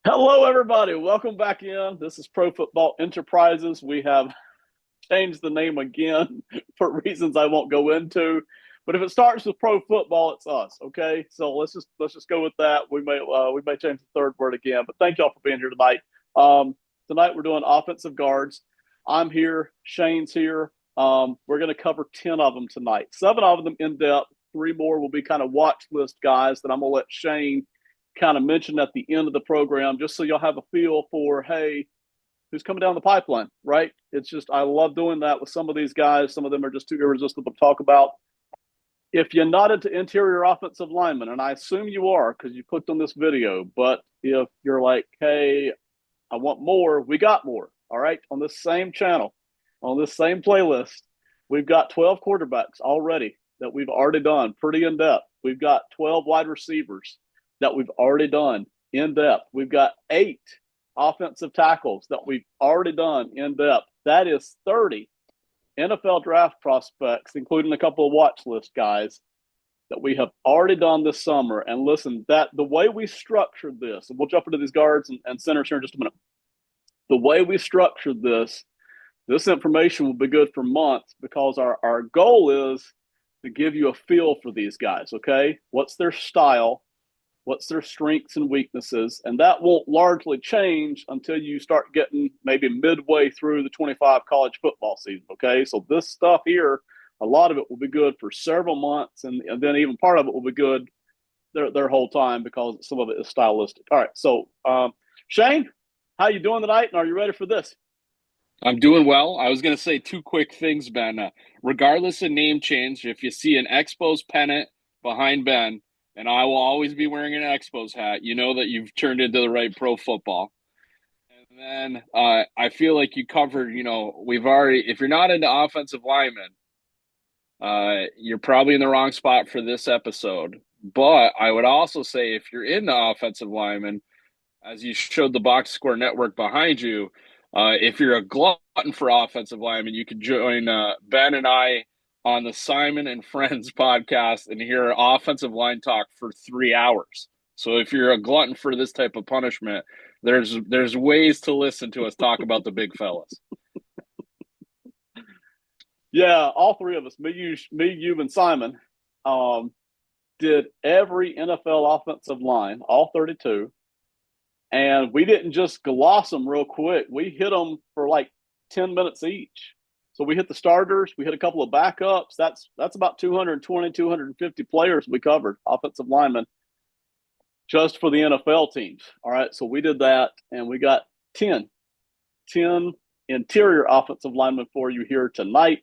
Hello, everybody. Welcome back in. This is Pro Football Enterprises. We have changed the name again for reasons I won't go into. But if it starts with pro football, it's us. Okay, so let's just go with that. We may change the third word again. But thank y'all for being here tonight. Tonight we're doing offensive guards. I'm here. Shane's here. We're going to cover 10 of them tonight. 7 of them in depth. 3 more will be kind of watch list guys that I'm going to let Shane kind of mention at the end of the program, just so you'll have a feel for, hey, who's coming down the pipeline, right? It's just, I love doing that with some of these guys. Some of them are just too irresistible to talk about. If you're not into interior offensive linemen, and I assume you are because you clicked on this video, but if you're like, hey, I want more, we got more. All right. On this same channel, on this same playlist, we've got 12 quarterbacks already that we've already done pretty in depth. We've got 12 wide receivers that we've already done in depth. We've got 8 offensive tackles that we've already done in depth. That is 30 NFL draft prospects, including a couple of watch list guys that we have already done this summer. And listen, that the way we structured this, and we'll jump into these guards and centers here in just a minute. The way we structured this information will be good for months because our goal is to give you a feel for these guys, okay? What's their style? What's their strengths and weaknesses? And that won't largely change until you start getting maybe midway through the 25 college football season, okay? So this stuff here, a lot of it will be good for several months, and then even part of it will be good their whole time because some of it is stylistic. All right, so Shane, how you doing tonight, and are you ready for this? I'm doing well. I was going to say two quick things, Ben. Regardless of name change, if you see an Expos pennant behind Ben, and I will always be wearing an Expos hat, you know that you've turned into the right pro football. And then I feel like you covered, we've already, if you're not into offensive linemen, you're probably in the wrong spot for this episode. But I would also say if you're into offensive linemen, as you showed the box score network behind you, if you're a glutton for offensive linemen, you can join Ben and I on the Simon and Friends podcast and hear offensive line talk for 3 hours. So if you're a glutton for this type of punishment, there's ways to listen to us talk about the big fellas. Yeah, all 3 of us, me, you, and Simon, um, did every NFL offensive line, all 32, and we didn't just gloss them real quick. We hit them for like 10 minutes each. So we hit the starters, we hit a couple of backups. That's about 220, 250 players we covered, offensive linemen, just for the NFL teams. All right, so we did that, and we got 10 interior offensive linemen for you here tonight.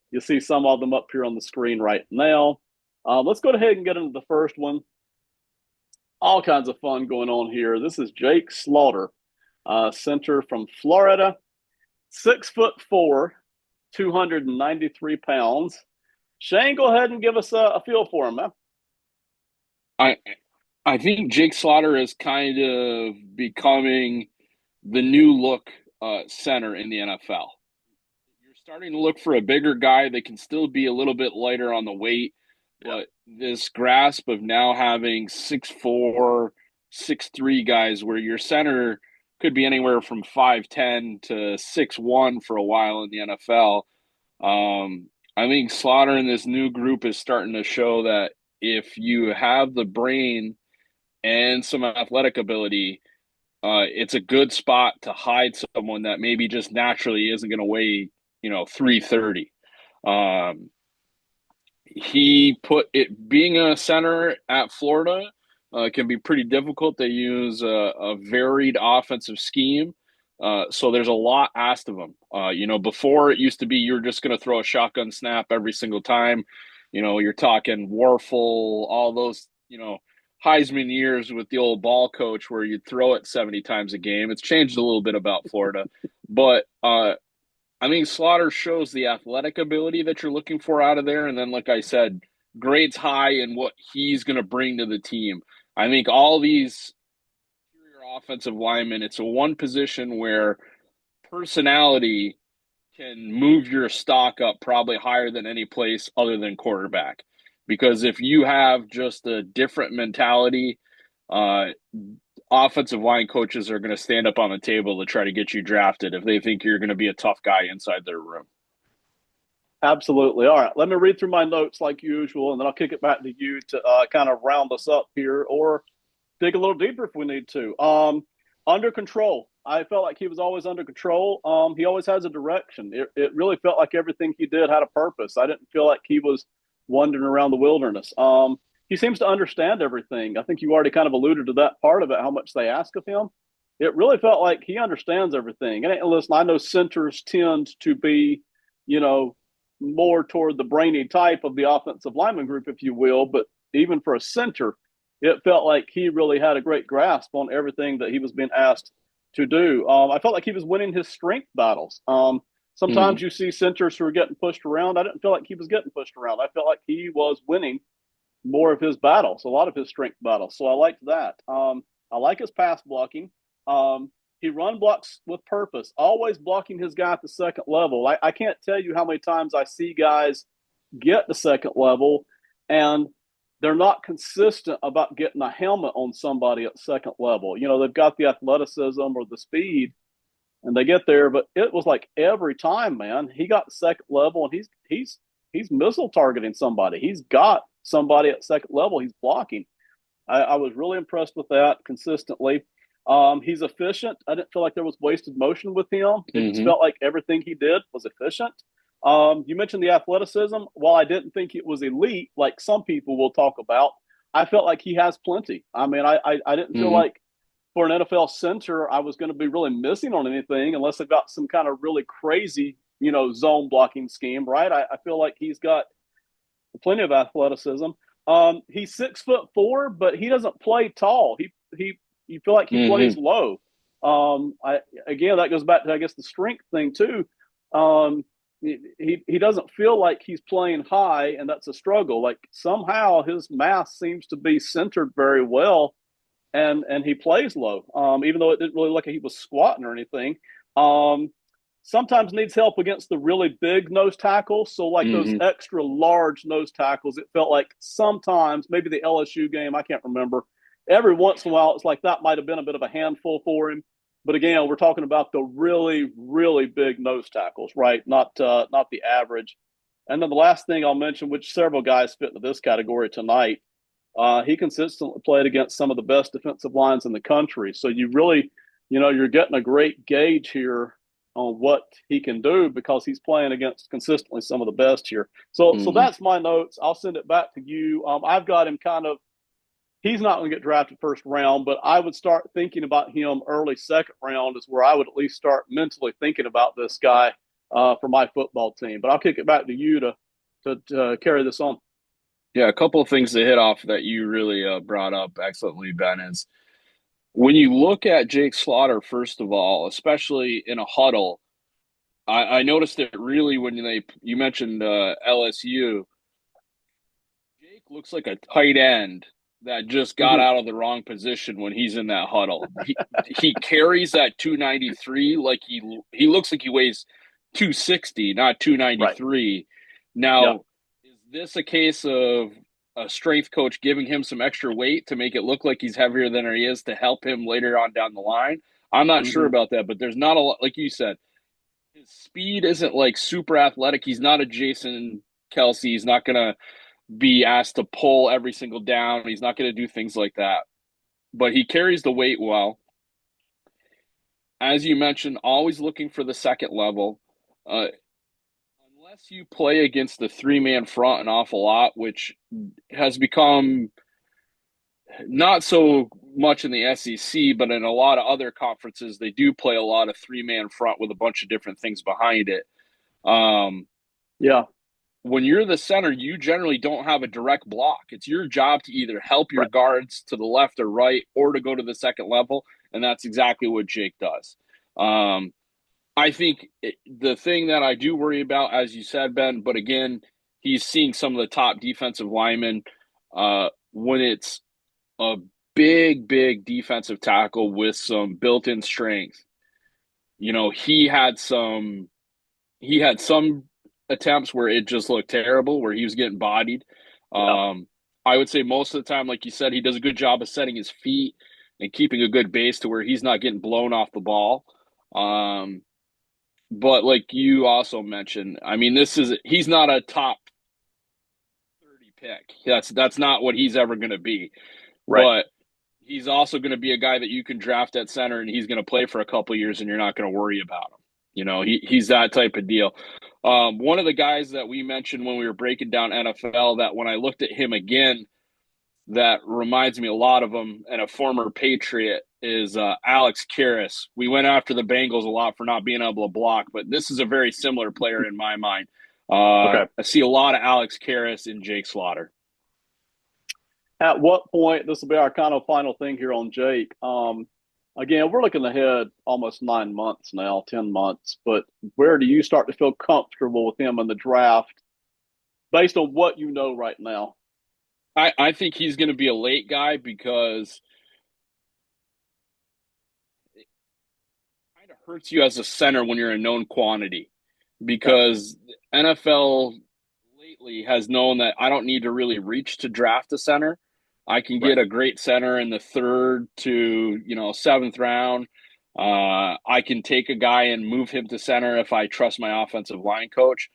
You see some of them up here on the screen right now. Let's go ahead and get into the first one. All kinds of fun going on here. This is Jake Slaughter, center from Florida, 6'4", 293 pounds. Shane, go ahead and give us a feel for him, man. I I think Jake Slaughter is kind of becoming the new look center in the NFL. You're starting to look for a bigger guy that can still be a little bit lighter on the weight, Yeah. but this grasp of now having 6'4", 6'3" guys where your center could be anywhere from 5'10" to 6'1" for a while in the NFL. I think Slaughter in this new group is starting to show that if you have the brain and some athletic ability, it's a good spot to hide someone that maybe just naturally isn't going to weigh, 330. Um, he put it being a center at Florida can be pretty difficult. They use a varied offensive scheme. So there's a lot asked of him. Before it used to be you're just going to throw a shotgun snap every single time. You're talking Warfel, all those, Heisman years with the old ball coach where you'd throw it 70 times a game. It's changed a little bit about Florida, but I mean, Slaughter shows the athletic ability that you're looking for out of there. And then, like I said, grades high in what he's going to bring to the team. I think all these offensive linemen, it's a one position where personality can move your stock up probably higher than any place other than quarterback. Because if you have just a different mentality, uh, offensive line coaches are going to stand up on the table to try to get you drafted if they think you're going to be a tough guy inside their room. Absolutely. All right. Let me read through my notes like usual, and then I'll kick it back to you to kind of round us up here or dig a little deeper if we need to. Under control. I felt like he was always under control. He always has a direction. It really felt like everything he did had a purpose. I didn't feel like he was wandering around the wilderness. He seems to understand everything. I think you already kind of alluded to that part of it, how much they ask of him. It really felt like he understands everything. And listen, I know centers tend to be, you know, more toward the brainy type of the offensive lineman group, if you will. But even for a center, it felt like he really had a great grasp on everything that he was being asked to do. I felt like he was winning his strength battles. Sometimes you see centers who are getting pushed around. I didn't feel like he was getting pushed around. I felt like he was winning more of his battles, a lot of his strength battles. So I liked that. I like his pass blocking. He run blocks with purpose, always blocking his guy at the second level. I can't tell you how many times I see guys get the second level and they're not consistent about getting a helmet on somebody at second level. You know, they've got the athleticism or the speed and they get there, but it was like every time, man, he got the second level and he's missile targeting somebody. He's got somebody at second level he's blocking. I was really impressed with that consistently. He's efficient. I didn't feel like there was wasted motion with him. It just felt like everything he did was efficient. You mentioned the athleticism. While I didn't think it was elite, like some people will talk about, I felt like he has plenty. I mean, I didn't feel like for an NFL center, I was going to be really missing on anything unless they've got some kind of really crazy, you know, zone blocking scheme, right? I feel like he's got plenty of athleticism. He's 6'4", but he doesn't play tall. He you feel like he plays low. Again, that goes back to I guess the strength thing too. He doesn't feel like he's playing high, and that's a struggle. Like somehow his mass seems to be centered very well, and he plays low. Even though it didn't really look like he was squatting or anything. Sometimes needs help against the really big nose tackles. So like those extra large nose tackles, it felt like sometimes, maybe the LSU game, I can't remember. Every once in a while, it's like that might have been a bit of a handful for him. But again, we're talking about the really, really big nose tackles, right? Not the average. And then the last thing I'll mention, which several guys fit into this category tonight, he consistently played against some of the best defensive lines in the country. So you really, you know, you're getting a great gauge here on what he can do because he's playing against consistently some of the best here. So that's my notes. I'll send it back to you. I've got him kind of, he's not going to get drafted first round, but I would start thinking about him early second round is where I would at least start mentally thinking about this guy for my football team. But I'll kick it back to you to carry this on. Yeah, a couple of things to hit off that you really brought up excellently, Ben, is when you look at Jake Slaughter, first of all, especially in a huddle, I noticed it really when you mentioned LSU. Jake looks like a tight end that just got out of the wrong position when he's in that huddle. He carries that 293 like he looks like he weighs 260, not 293. Right. Now, is this a case of a strength coach giving him some extra weight to make it look like he's heavier than he is to help him later on down the line? I'm not sure about that, but there's not a lot, like you said, his speed isn't like super athletic. He's not a Jason Kelsey. He's not going to be asked to pull every single down. He's not going to do things like that, but he carries the weight well. As you mentioned, always looking for the second level. Unless you play against the three-man front an awful lot, which has become not so much in the SEC, but in a lot of other conferences, they do play a lot of three-man front with a bunch of different things behind it. When you're the center, you generally don't have a direct block. It's your job to either help your guards to the left or right or to go to the second level, and that's exactly what Jake does. I think the thing that I do worry about, as you said, Ben, but again, he's seeing some of the top defensive linemen when it's a big defensive tackle with some built-in strength. You know, he had some attempts where it just looked terrible, where he was getting bodied. I would say most of the time, like you said, he does a good job of setting his feet and keeping a good base to where he's not getting blown off the ball. But like you also mentioned, I mean, he's not a top 30 pick. That's not what he's ever going to be. Right. But he's also going to be a guy that you can draft at center, and he's going to play for a couple of years, and you're not going to worry about him. He's that type of deal. One of the guys that we mentioned when we were breaking down NFL that when I looked at him again, that reminds me a lot of him and a former Patriot is Alex Karras. We went after the Bengals a lot for not being able to block, but this is a very similar player in my mind. Okay. I see a lot of Alex Karras in Jake Slaughter. At what point, this will be our kind of final thing here on Jake. Again, we're looking ahead almost 9 months now, 10 months, but where do you start to feel comfortable with him in the draft based on what you know right now? I think he's going to be a late guy because it kind of hurts you as a center when you're a known quantity because the NFL lately has known that I don't need to really reach to draft a center. I can Right. get a great center in the 3rd to 7th round. I can take a guy and move him to center if I trust my offensive line coach.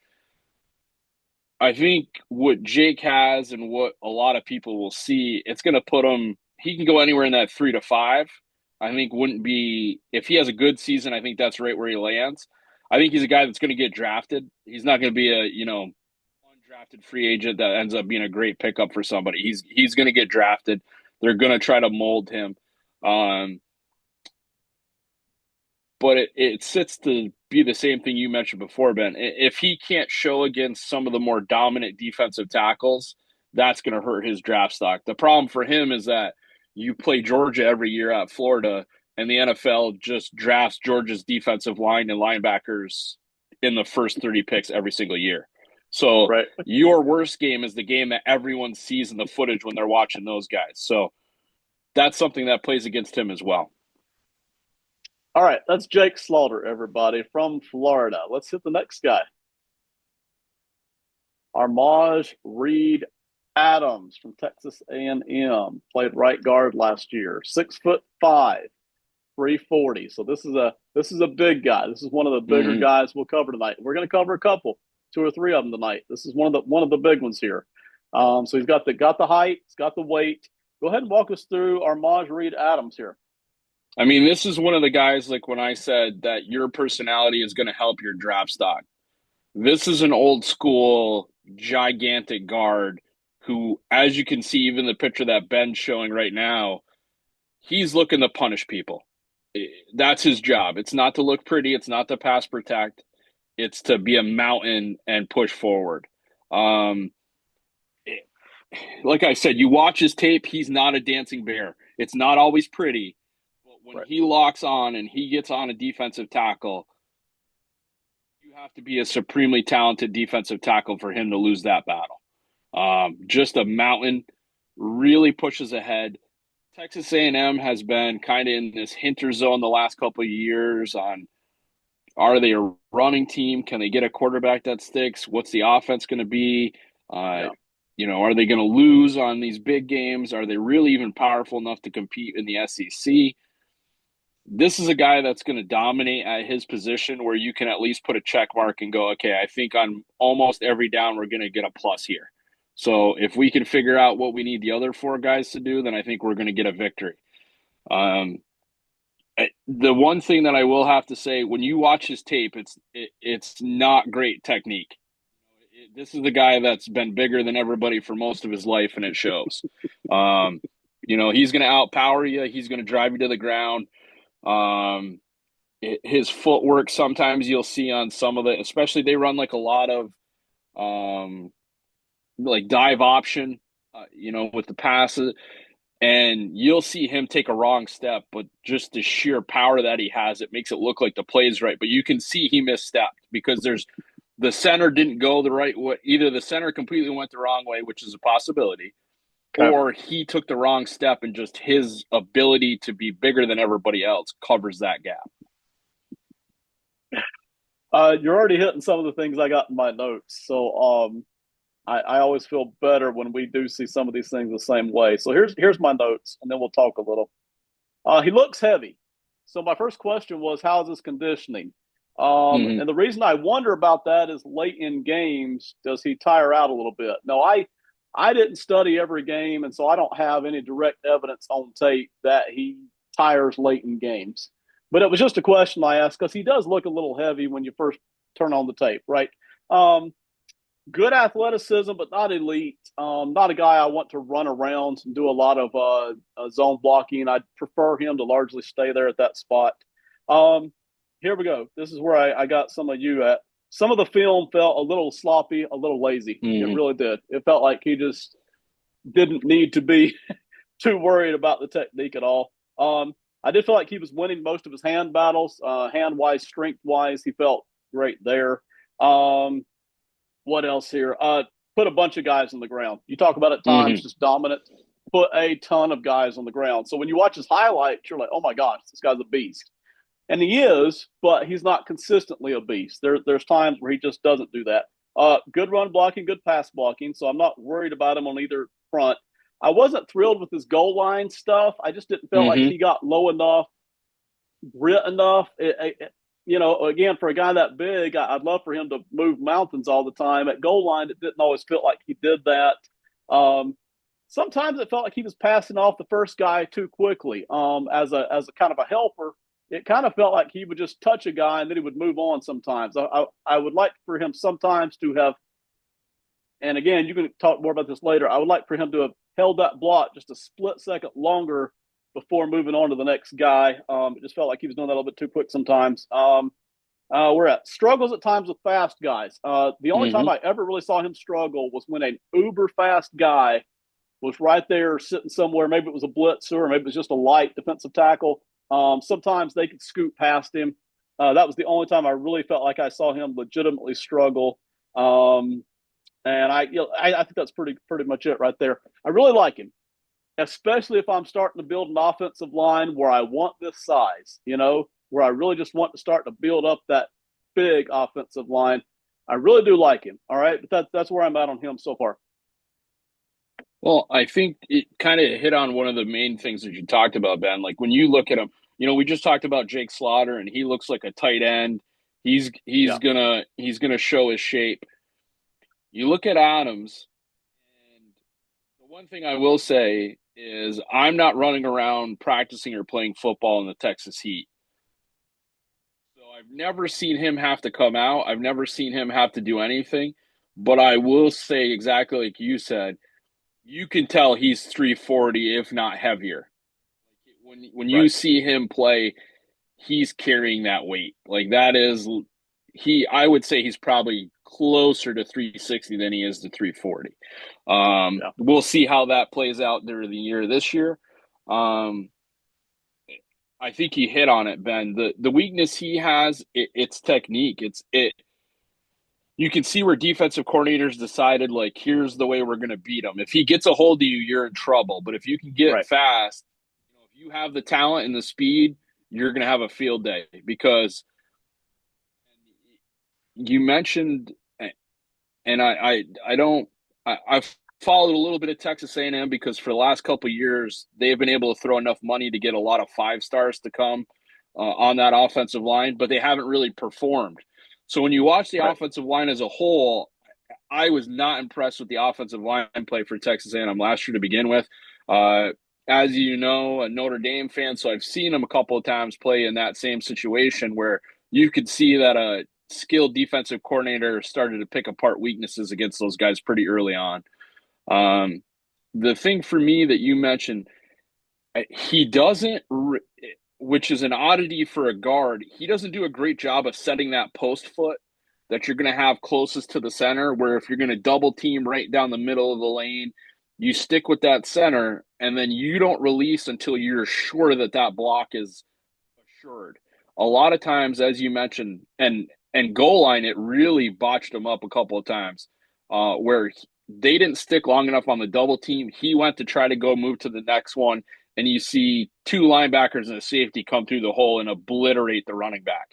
I think what Jake has and what a lot of people will see, it's going to put him. He can go anywhere in that 3 to 5. I think wouldn't be if he has a good season. I think that's right where he lands. I think he's a guy that's going to get drafted. He's not going to be a undrafted free agent that ends up being a great pickup for somebody. He's going to get drafted. They're going to try to mold him. But it sits to be the same thing you mentioned before, Ben. If he can't show against some of the more dominant defensive tackles, that's going to hurt his draft stock. The problem for him is that you play Georgia every year at Florida, and the NFL just drafts Georgia's defensive line and linebackers in the first 30 picks every single year. So Right. your worst game is the game that everyone sees in the footage when they're watching those guys. So that's something that plays against him as well. All right, that's Jake Slaughter, everybody, from Florida. Let's hit the next guy. Armaj Reed Adams from Texas A&M, played right guard last year. 6'5", 340. So this is a big guy. This is one of the bigger guys we'll cover tonight. We're going to cover a couple, 2 or 3 of them tonight. This is one of the big ones here. So he's got the height, he's got the weight. Go ahead and walk us through Armaj Reed Adams here. I mean, this is one of the guys, like when I said that your personality is going to help your draft stock. This is an old school, gigantic guard who, as you can see, even the picture that Ben's showing right now, he's looking to punish people. That's his job. It's not to look pretty. It's not to pass protect. It's to be a mountain and push forward. Like I said, you watch his tape, he's not a dancing bear. It's not always pretty. When he locks on and he gets on a defensive tackle, you have to be a supremely talented defensive tackle for him to lose that battle. Just a mountain, really pushes ahead. Texas A&M has been kind of in this hinter zone the last couple of years on, are they a running team? Can they get a quarterback that sticks? What's the offense going to be? Are they going to lose on these big games? Are they really even powerful enough to compete in the SEC? This is a guy that's going to dominate at his position where you can at least put a check mark and go, okay, I think on almost every down we're going to get a plus here. So if we can figure out what we need the other 4 guys to do, then I think we're going to get a victory. The one thing that I will have to say, when you watch his tape, it's not great technique. This is the guy that's been bigger than everybody for most of his life, and it shows. He's going to outpower you. He's going to drive you to the ground. His footwork, sometimes you'll see on some of it, especially they run like a lot of like dive option, with the passes, and you'll see him take a wrong step, but just the sheer power that he has, it makes it look like the play's right. But you can see he misstepped because the center didn't go the right way. Either the center completely went the wrong way, which is a possibility, or he took the wrong step, and just his ability to be bigger than everybody else covers that gap. You're already hitting some of the things I got in my notes. So I always feel better when we do see some of these things the same way. So here's my notes, and then we'll talk a little. He looks heavy. So my first question was, how is his conditioning? Hmm. And the reason I wonder about that is late in games, does he tire out a little bit? No, I didn't study every game, and so I don't have any direct evidence on tape that he tires late in games. But it was just a question I asked because he does look a little heavy when you first turn on the tape, right? Um, Good athleticism, but not elite. Not a guy I want to run around and do a lot of zone blocking. I'd prefer him to largely stay there at that spot. Um, Here we go. This is where I got some of you at. Some of the film felt a little sloppy, a little lazy. It Hmm. really did. It felt like he just didn't need to be too worried about the technique at all. I did feel like he was winning most of his hand battles, hand wise, strength wise. He felt great there. Um, what else here? Put a bunch of guys on the ground. You talk about at times Hmm. just dominant. Put a ton of guys on the ground. So when you watch his highlights, you're like, oh my gosh, this guy's a beast. And he is, but he's not consistently a beast. There's times where he just doesn't do that. Good run blocking, good pass blocking. So I'm not worried about him on either front. I wasn't thrilled with his goal line stuff. I just didn't feel like Hmm. he got low enough, grit enough. Again, for a guy that big, I'd love for him to move mountains all the time. At goal line, it didn't always feel like he did that. Um, Sometimes it felt like he was passing off the first guy too quickly. As a kind of a helper, it kind of felt like he would just touch a guy and then he would move on. Sometimes I would like for him sometimes to have, and again, you can talk more about this later. I would like for him to have held that block just a split second longer before moving on to the next guy. It just felt like he was doing that a little bit too quick sometimes. We're at struggles at times with fast guys. The only time Hmm. I ever really saw him struggle was when an uber fast guy was right there sitting somewhere. Maybe it was a blitzer, or maybe it was just a light defensive tackle. Sometimes they could scoot past him. That was the only time I really felt like I saw him legitimately struggle. And I think that's pretty much it right there. I really like him, especially if I'm starting to build an offensive line where I want this size, where I really just want to start to build up that big offensive line. I really do like him. All right, but that's where I'm at on him so far. Well, I think it kind of hit on one of the main things that you talked about, Ben. Like when you look at him, we just talked about Jake Slaughter, and he looks like a tight end. He's Yeah, he's gonna he's gonna show his shape. You look at Adams, and the one thing I will say is I'm not running around practicing or playing football in the Texas heat. So I've never seen him have to come out. I've never seen him have to do anything. But I will say exactly like you said, you can tell he's 340 if not heavier. When you right. see him play, he's carrying that weight. Like that is he I would say he's probably closer to 360 than he is to 340. Yeah, We'll see how that plays out during the year this year. Um, I think you hit on it, Ben. The weakness he has, it's technique. It you can see where defensive coordinators decided like here's the way we're going to beat him. If he gets a hold of you, you're in trouble. But if you can get right. fast, if you have the talent and the speed, you're going to have a field day because you mentioned, and I don't I've followed a little bit of Texas A&M because for the last couple of years they've been able to throw enough money to get a lot of 5 stars to come on that offensive line, but they haven't really performed. So when you watch the Right. offensive line as a whole, I was not impressed with the offensive line play for Texas A&M last year to begin with. Uh, as you know, a Notre Dame fan, so I've seen him a couple of times play in that same situation where you could see that a skilled defensive coordinator started to pick apart weaknesses against those guys pretty early on. Um, the thing for me that you mentioned, he doesn't, which is an oddity for a guard, he doesn't do a great job of setting that post foot that you're going to have closest to the center, where if you're going to double team right down the middle of the lane, you stick with that center and then you don't release until you're sure that that block is assured. A lot of times, as you mentioned, and goal line, it really botched him up a couple of times, where they didn't stick long enough on the double team. He went to try to go move to the next one, and you see 2 linebackers and a safety come through the hole and obliterate the running back.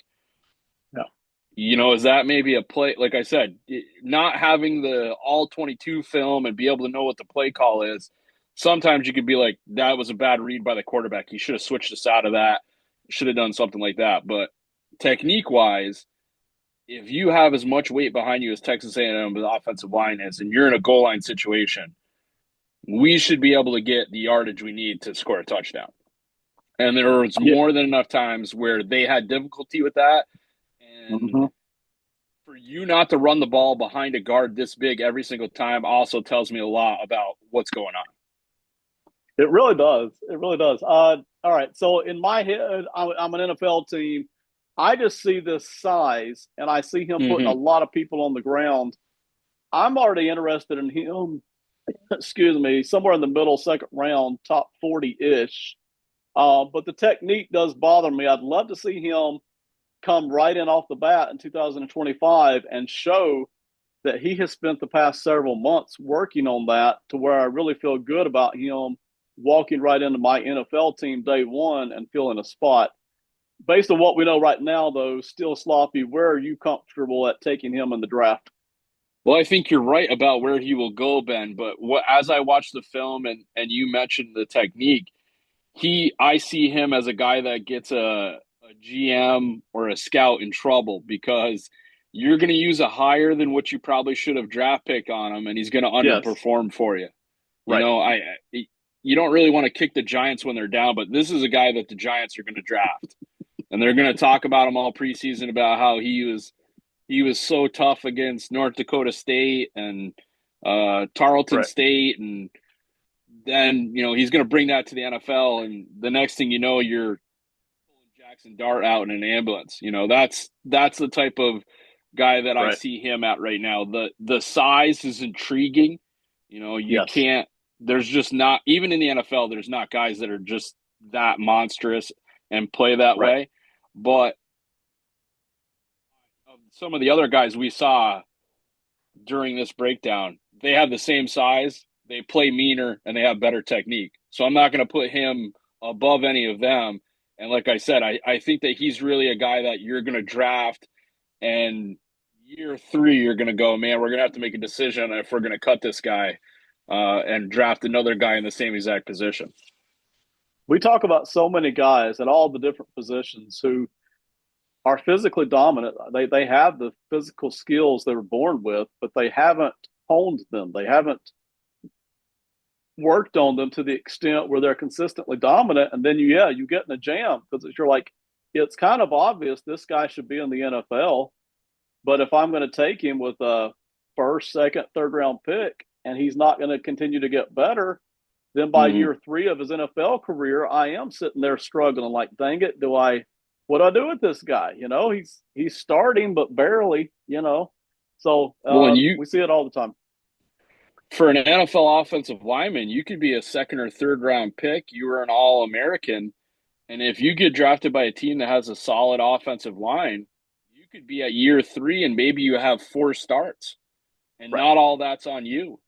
Yeah. Is that maybe a play? Like I said, not having the all 22 film and be able to know what the play call is, sometimes you could be like, that was a bad read by the quarterback. He should have switched us out of that. Should have done something like that. But technique wise, if you have as much weight behind you as Texas A&M with offensive line is, and you're in a goal line situation, we should be able to get the yardage we need to score a touchdown. And there was Yeah. more than enough times where they had difficulty with that. And Mm-hmm. for you not to run the ball behind a guard this big every single time also tells me a lot about what's going on. It really does. It really does. All right. So in my head, I'm an NFL team. I just see this size, and I see him putting a Mm-hmm. lot of people on the ground. I'm already interested in him. Excuse me, somewhere in the middle, second round, top 40-ish. But the technique does bother me. I'd love to see him come right in off the bat in 2025 and show that he has spent the past several months working on that to where I really feel good about him walking right into my NFL team day one and filling a spot. Based on what we know right now, though, still sloppy. Where are you comfortable at taking him in the draft? Well, I think you're right about where he will go, Ben. But as I watch the film and you mentioned the technique, I see him as a guy that gets a GM or a scout in trouble because you're going to use a higher than what you probably should have draft pick on him, and he's going to Yes, underperform for you. You right. know, you don't really want to kick the Giants when they're down, but this is a guy that the Giants are going to draft, and they're going to talk about him all preseason about how he was so tough against North Dakota State and Tarleton Right. State, and then he's going to bring that to the NFL, and the next thing you know, you're pulling Jackson Dart out in an ambulance. That's the type of guy that I Right. see him at right now. The size is intriguing. You Yes. can't. There's just not, even in the NFL. There's not guys that are just that monstrous and play that Right. way. But some of the other guys we saw during this breakdown, they have the same size, they play meaner, and they have better technique. So I'm not going to put him above any of them. And like I said, I think that he's really a guy that you're going to draft, and year three, you're going to go, man, we're going to have to make a decision if we're going to cut this guy and draft another guy in the same exact position. We talk about so many guys at all the different positions who are physically dominant. They have the physical skills they were born with, but they haven't honed them. They haven't worked on them to the extent where they're consistently dominant. And then you get in a jam because you're like, it's kind of obvious this guy should be in the NFL. But if I'm going to take him with a first, second, third round pick, and he's not going to continue to get better, then by Mm-hmm. year three of his NFL career, I am sitting there struggling. Like, dang it, what do I do with this guy? He's starting, but barely. So Well, and we see it all the time. for an NFL offensive lineman, you could be a second or third round pick. You were an All American. And if you get drafted by a team that has a solid offensive line, you could be at year three and maybe you have four starts, and Right, not all that's on you.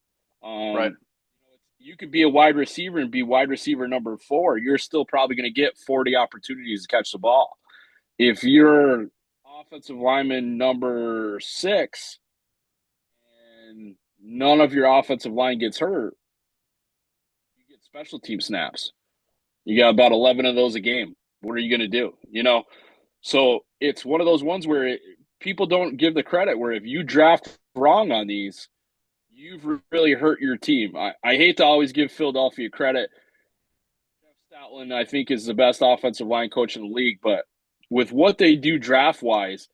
right, You could be a wide receiver and be wide receiver number four. You're still probably going to get 40 opportunities to catch the ball. If you're offensive lineman number six and none of your offensive line gets hurt, you get special team snaps. You got about 11 of those a game. What are you going to do? So it's one of those ones where people don't give the credit, where if you draft wrong on these, you've really hurt your team. I hate to always give Philadelphia credit. Jeff Stoutland, I think, is the best offensive line coach in the league, but with what they do draft wise,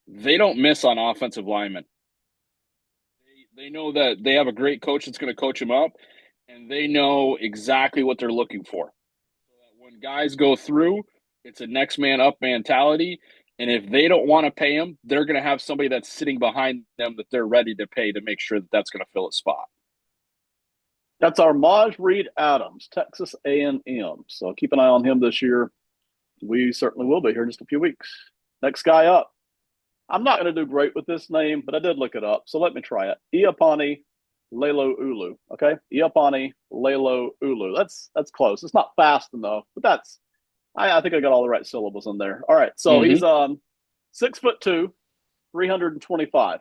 they don't miss on offensive linemen. They know that they have a great coach that's going to coach them up, and they know exactly what they're looking for. So that when guys go through, it's a next man up mentality. And if they don't want to pay them, they're going to have somebody that's sitting behind them that they're ready to pay to make sure that that's going to fill a spot. that's Armaj Reed Adams, Texas A&M. So keep an eye on him this year. We certainly will be here in just a few weeks. Next guy up. I'm not going to do great with this name, but I did look it up, so let me try it. Iapani Laloulu. Okay, Iapani Laloulu. That's close. It's not fast enough, but I think I got all the right syllables in there. All right, so Mm-hmm. he's 6'2", 325.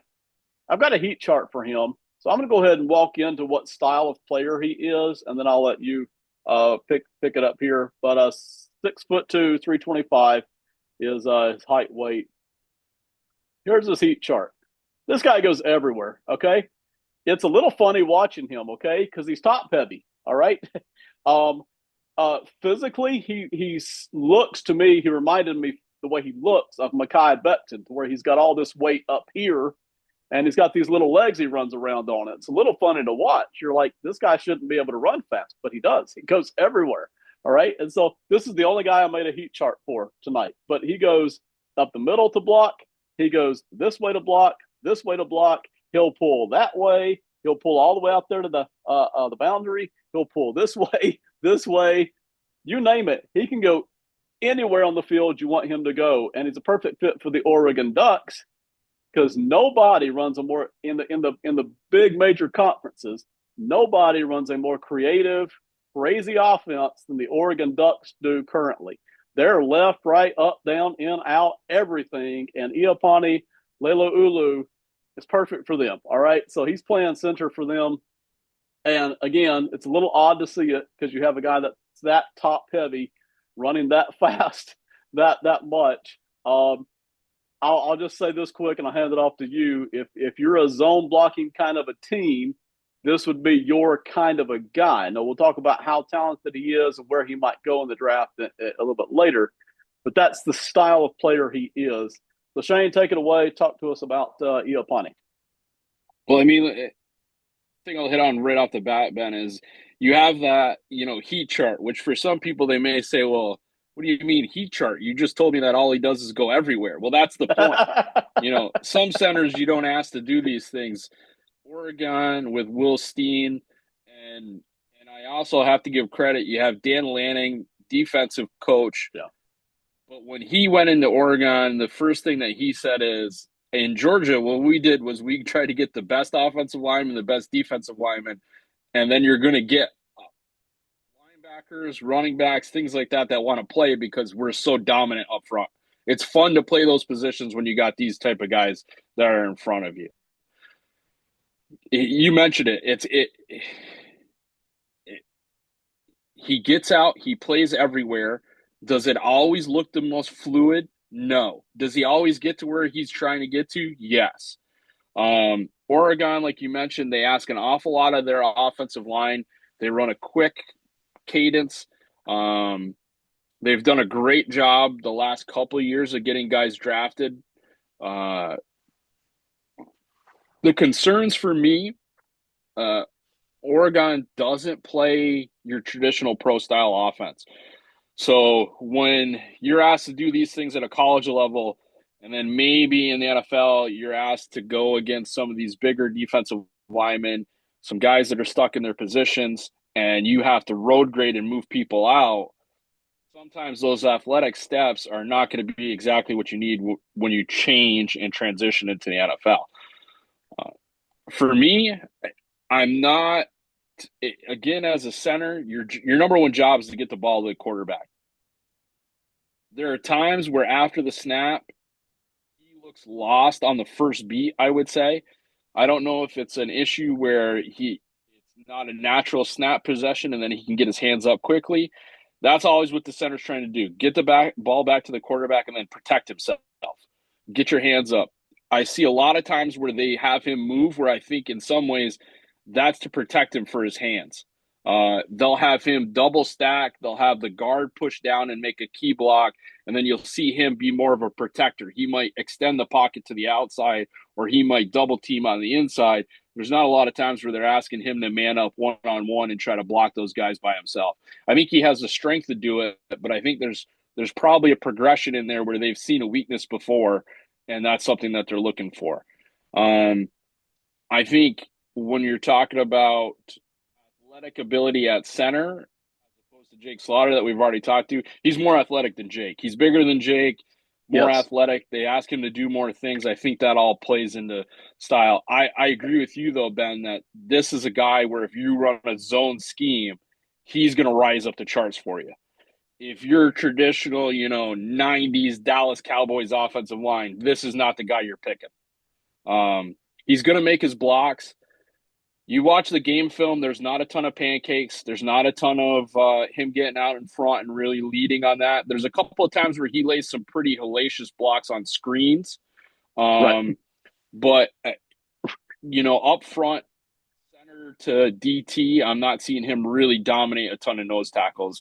I've got a heat chart for him. So I'm going to go ahead and walk into what style of player he is, and then I'll let you pick it up here. But 6'2", 325 is his height, weight. Here's his heat chart. This guy goes everywhere. Okay, it's a little funny watching him. Okay, because he's top heavy. All right. um, physically, he looks to me. He reminded me the way he looks of Mekhi Becton, where he's got all this weight up here, and he's got these little legs he runs around on. It's a little funny to watch. You're like, this guy shouldn't be able to run fast, but he does. He goes everywhere. All right. And so this is the only guy I made a heat chart for tonight. But he goes up the middle to block. He goes this way to block, this way to block. He'll pull that way. He'll pull all the way out there to the boundary. He'll pull this way, this way. You name it. He can go anywhere on the field you want him to go. And he's a perfect fit for the Oregon Ducks, because nobody runs a more in the big major conferences. Nobody runs a more creative, crazy offense than the Oregon Ducks do currently. They're left, right, up, down, in, out, everything. And Iapani, Laloulu is perfect for them. All right, so he's playing center for them. And again, it's a little odd to see it because you have a guy that's that top heavy, running that fast, that much. I'll just say this quick, and I'll hand it off to you. If you're a zone blocking kind of a team, this would be your kind of a guy. Now, we'll talk about how talented he is and where he might go in the draft a little bit later, but that's the style of player he is. So, Shane, take it away. Talk to us about Iapani. Well, I mean, the thing I'll hit on right off the bat, Ben, is you have that, heat chart, which for some people they may say, well, what do you mean heat chart? You just told me that all he does is go everywhere. Well, that's the point. Some centers you don't ask to do these things. Oregon with Will Steen, and I also have to give credit. You have Dan Lanning, defensive coach. Yeah. But when he went into Oregon, the first thing that he said is, in Georgia, what we did was we tried to get the best offensive lineman, the best defensive lineman, and then you're going to get linebackers, running backs, things like that want to play because we're so dominant up front. It's fun to play those positions when you got these type of guys that are in front of you. You mentioned it. He gets out. He plays everywhere. Does it always look the most fluid? No. Does he always get to where he's trying to get to? Yes. Oregon, like you mentioned, they ask an awful lot of their offensive line. They run a quick cadence. They've done a great job the last couple of years of getting guys drafted. The concerns for me, Oregon doesn't play your traditional pro-style offense. So when you're asked to do these things at a college level, and then maybe in the NFL, you're asked to go against some of these bigger defensive linemen, some guys that are stuck in their positions, and you have to road grade and move people out, sometimes those athletic steps are not going to be exactly what you need when you change and transition into the NFL. For me, I'm not, again, as a center, your number one job is to get the ball to the quarterback. There are times where after the snap, he looks lost on the first beat, I would say. I don't know if it's an issue where it's not a natural snap possession and then he can get his hands up quickly. That's always what the center's trying to do. Get the ball back to the quarterback and then protect himself. Get your hands up. I see a lot of times where they have him move where I think in some ways that's to protect him for his hands. They'll have him double stack. They'll have the guard push down and make a key block, and then you'll see him be more of a protector. He might extend the pocket to the outside, or he might double team on the inside. There's not a lot of times where they're asking him to man up one-on-one and try to block those guys by himself. I think he has the strength to do it, but I think there's probably a progression in there where they've seen a weakness before, and that's something that they're looking for. I think when you're talking about athletic ability at center, as opposed to Jake Slaughter that we've already talked to, he's more athletic than Jake. He's bigger than Jake, more athletic. They ask him to do more things. I think that all plays into style. I agree with you, though, Ben, that this is a guy where if you run a zone scheme, he's going to rise up the charts for you. If you're traditional, 90s Dallas Cowboys offensive line, this is not the guy you're picking. He's going to make his blocks. you watch the game film, there's not a ton of pancakes. There's not a ton of him getting out in front and really leading on that. There's a couple of times where he lays some pretty hellacious blocks on screens. Right. Um, but, up front, center to DT, I'm not seeing him really dominate a ton of nose tackles.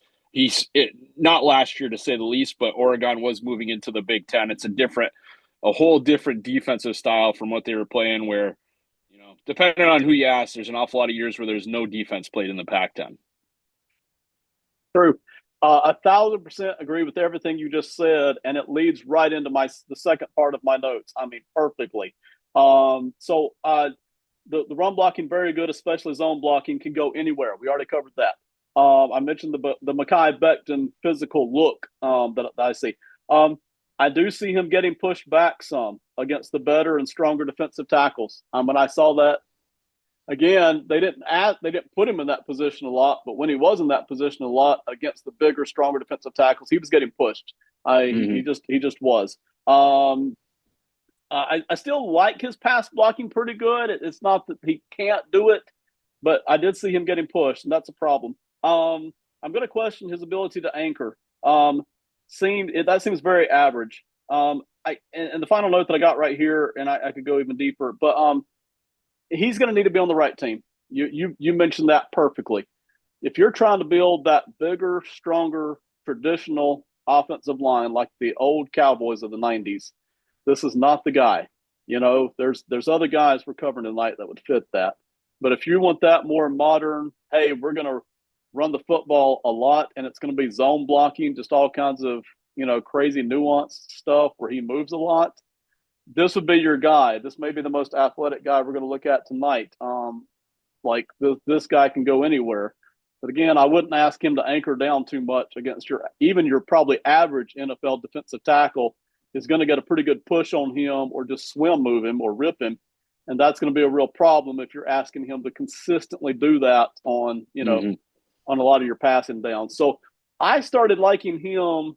Not last year to say the least, but Oregon was moving into the Big Ten. It's a whole different defensive style from what they were playing. Where depending on who you ask, there's an awful lot of years where there's no defense played in the Pac-10. True. 1,000% agree with everything you just said, and it leads right into the second part of my notes. I mean, perfectly. The run blocking very good, especially zone blocking, can go anywhere. We already covered that. I mentioned the Mekhi Becton physical look that I see. I do see him getting pushed back some against the better and stronger defensive tackles. When I saw that, again, they didn't put him in that position a lot, but when he was in that position a lot against the bigger, stronger defensive tackles, he was getting pushed. Mm-hmm. He just was. I still like his pass blocking pretty good. It's not that he can't do it, but I did see him getting pushed, and that's a problem. I'm going to question his ability to anchor. That seems very average. And the final note that I got right here, and I could go even deeper, but he's going to need to be on the right team. You mentioned that perfectly. If you're trying to build that bigger, stronger, traditional offensive line like the old Cowboys of the '90s, this is not the guy. There's other guys we're covering tonight that would fit that. But if you want that more modern, hey, we're going to run the football a lot, and it's going to be zone blocking, just all kinds of crazy nuanced stuff where he moves a lot. This would be your guy. This may be the most athletic guy we're going to look at tonight. This guy can go anywhere. But again, I wouldn't ask him to anchor down too much against your probably average NFL defensive tackle is going to get a pretty good push on him or just swim move him or rip him. And that's going to be a real problem if you're asking him to consistently do that on Mm-hmm. a lot of your passing downs. So I started liking him.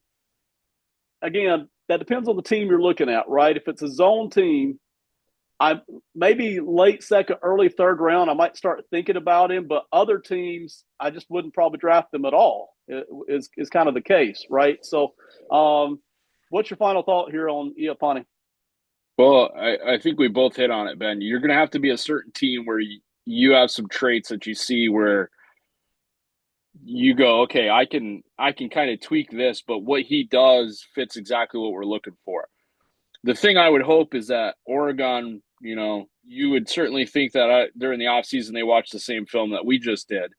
Again, that depends on the team you're looking at, right? If it's a zone team, I maybe late second, early third round, I might start thinking about him. But other teams, I just wouldn't probably draft them at all. Is kind of the case, right? So, what's your final thought here on Iapani? Well, I think we both hit on it, Ben. You're going to have to be a certain team where you have some traits that you see where you go, okay, I can kind of tweak this, but what he does fits exactly what we're looking for. The thing I would hope is that Oregon, you would certainly think that during the offseason they watched the same film that we just did.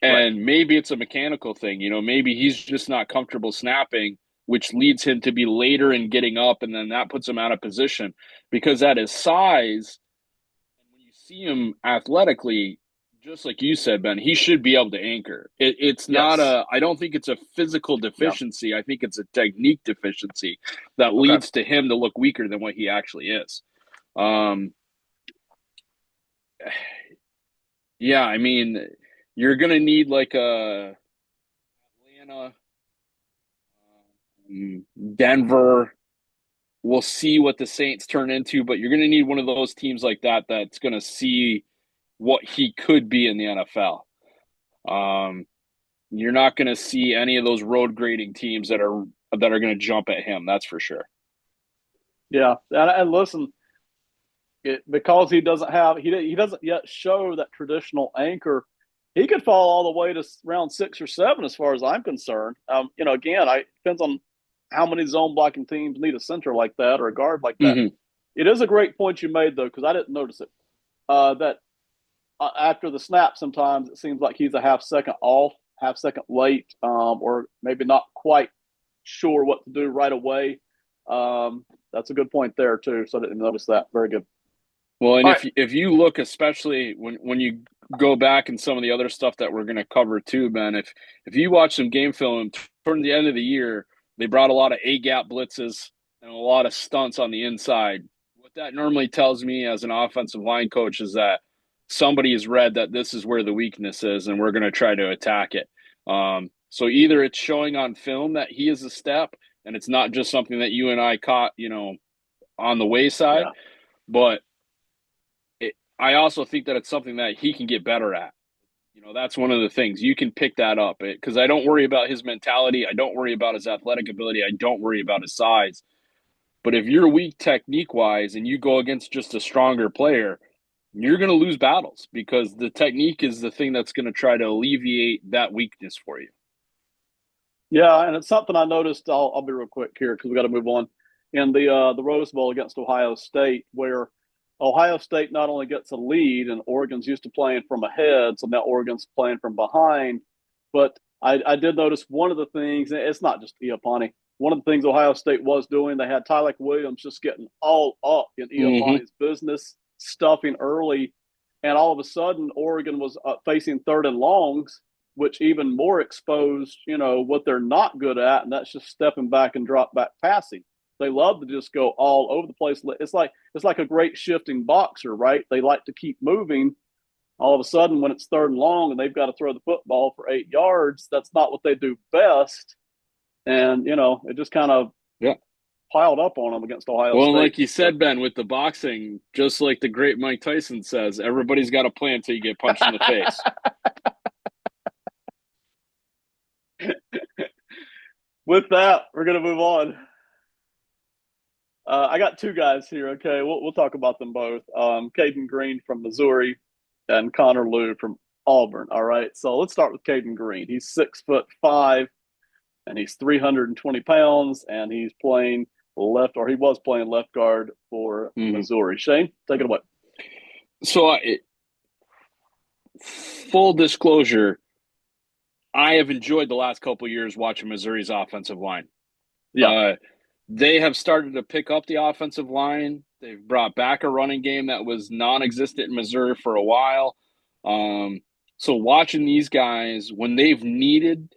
Right. And maybe it's a mechanical thing, maybe he's just not comfortable snapping, which leads him to be later in getting up, and then that puts him out of position. Because at his size, and when you see him athletically, just like you said, Ben, he should be able to anchor. It's not Yes. I don't think it's a physical Yeah. deficiency. I think it's a technique deficiency that Okay. leads to him to look weaker than what he actually is. Um, yeah, I mean, you're gonna need like a Atlanta, Denver. We'll see what the Saints turn into, but you're gonna need one of those teams like that that's gonna see what he could be in the NFL. Um, you're not gonna see any of those road grading teams that are gonna jump at him. That's for sure. Yeah. And listen, because he doesn't yet show that traditional anchor. He could fall all the way to round 6 or 7, as far as I'm concerned. Again, it depends on how many zone blocking teams need a center like that or a guard like that. Mm-hmm. It is a great point you made, though, because I didn't notice it. That after the snap, sometimes it seems like he's a half second off, half second late, or maybe not quite sure what to do right away. That's a good point there too. So I didn't notice that. Very good. Well, and All right. if you look, especially when you go back and some of the other stuff that we're going to cover too, Ben, if you watch some game film toward the end of the year, they brought a lot of A gap blitzes and a lot of stunts on the inside. What that normally tells me as an offensive line coach is that somebody has read that this is where the weakness is, and we're going to try to attack it. So either it's showing on film that he is a step, and it's not just something that you and I caught, on the wayside, Yeah. but I also think that it's something that he can get better at. That's one of the things. You can pick that up because I don't worry about his mentality. I don't worry about his athletic ability. I don't worry about his size. But if you're weak technique wise and you go against just a stronger player, you're going to lose battles because the technique is the thing that's going to try to alleviate that weakness for you. Yeah, and it's something I noticed. I'll be real quick here because we got to move on. In the Rose Bowl against Ohio State, where Ohio State not only gets a lead, and Oregon's used to playing from ahead, so now Oregon's playing from behind. But I did notice one of the things, and it's not just Iapani. One of the things Ohio State was doing, they had Tyleik Williams just getting all up in Mm-hmm. Iapani's business, stuffing early, and all of a sudden Oregon was facing third and longs, which even more exposed, what they're not good at, and that's just stepping back and drop back passing. They love to just go all over the place. It's like a great shifting boxer, right? They like to keep moving. All of a sudden, when it's third and long and they've got to throw the football for 8 yards, that's not what they do best. And it just kind of Yeah. piled up on them against Ohio Well, State. like you said, Ben, with the boxing, just like the great Mike Tyson says, everybody's got a plan until you get punched in the face. With that, we're gonna move on. I got two guys here. Okay, we'll talk about them both. Cayden Green from Missouri and Connor Lew from Auburn. All right, so let's start with Cayden Green. He's 6'5" and he's 320 pounds, and he's playing left, or he was playing left guard for Mm-hmm. Missouri. Shane, take it away. So, full disclosure, I have enjoyed the last couple years watching Missouri's offensive line. Yeah. They have started to pick up the offensive line. They've brought back a running game that was non-existent in Missouri for a while. So watching these guys when they've needed,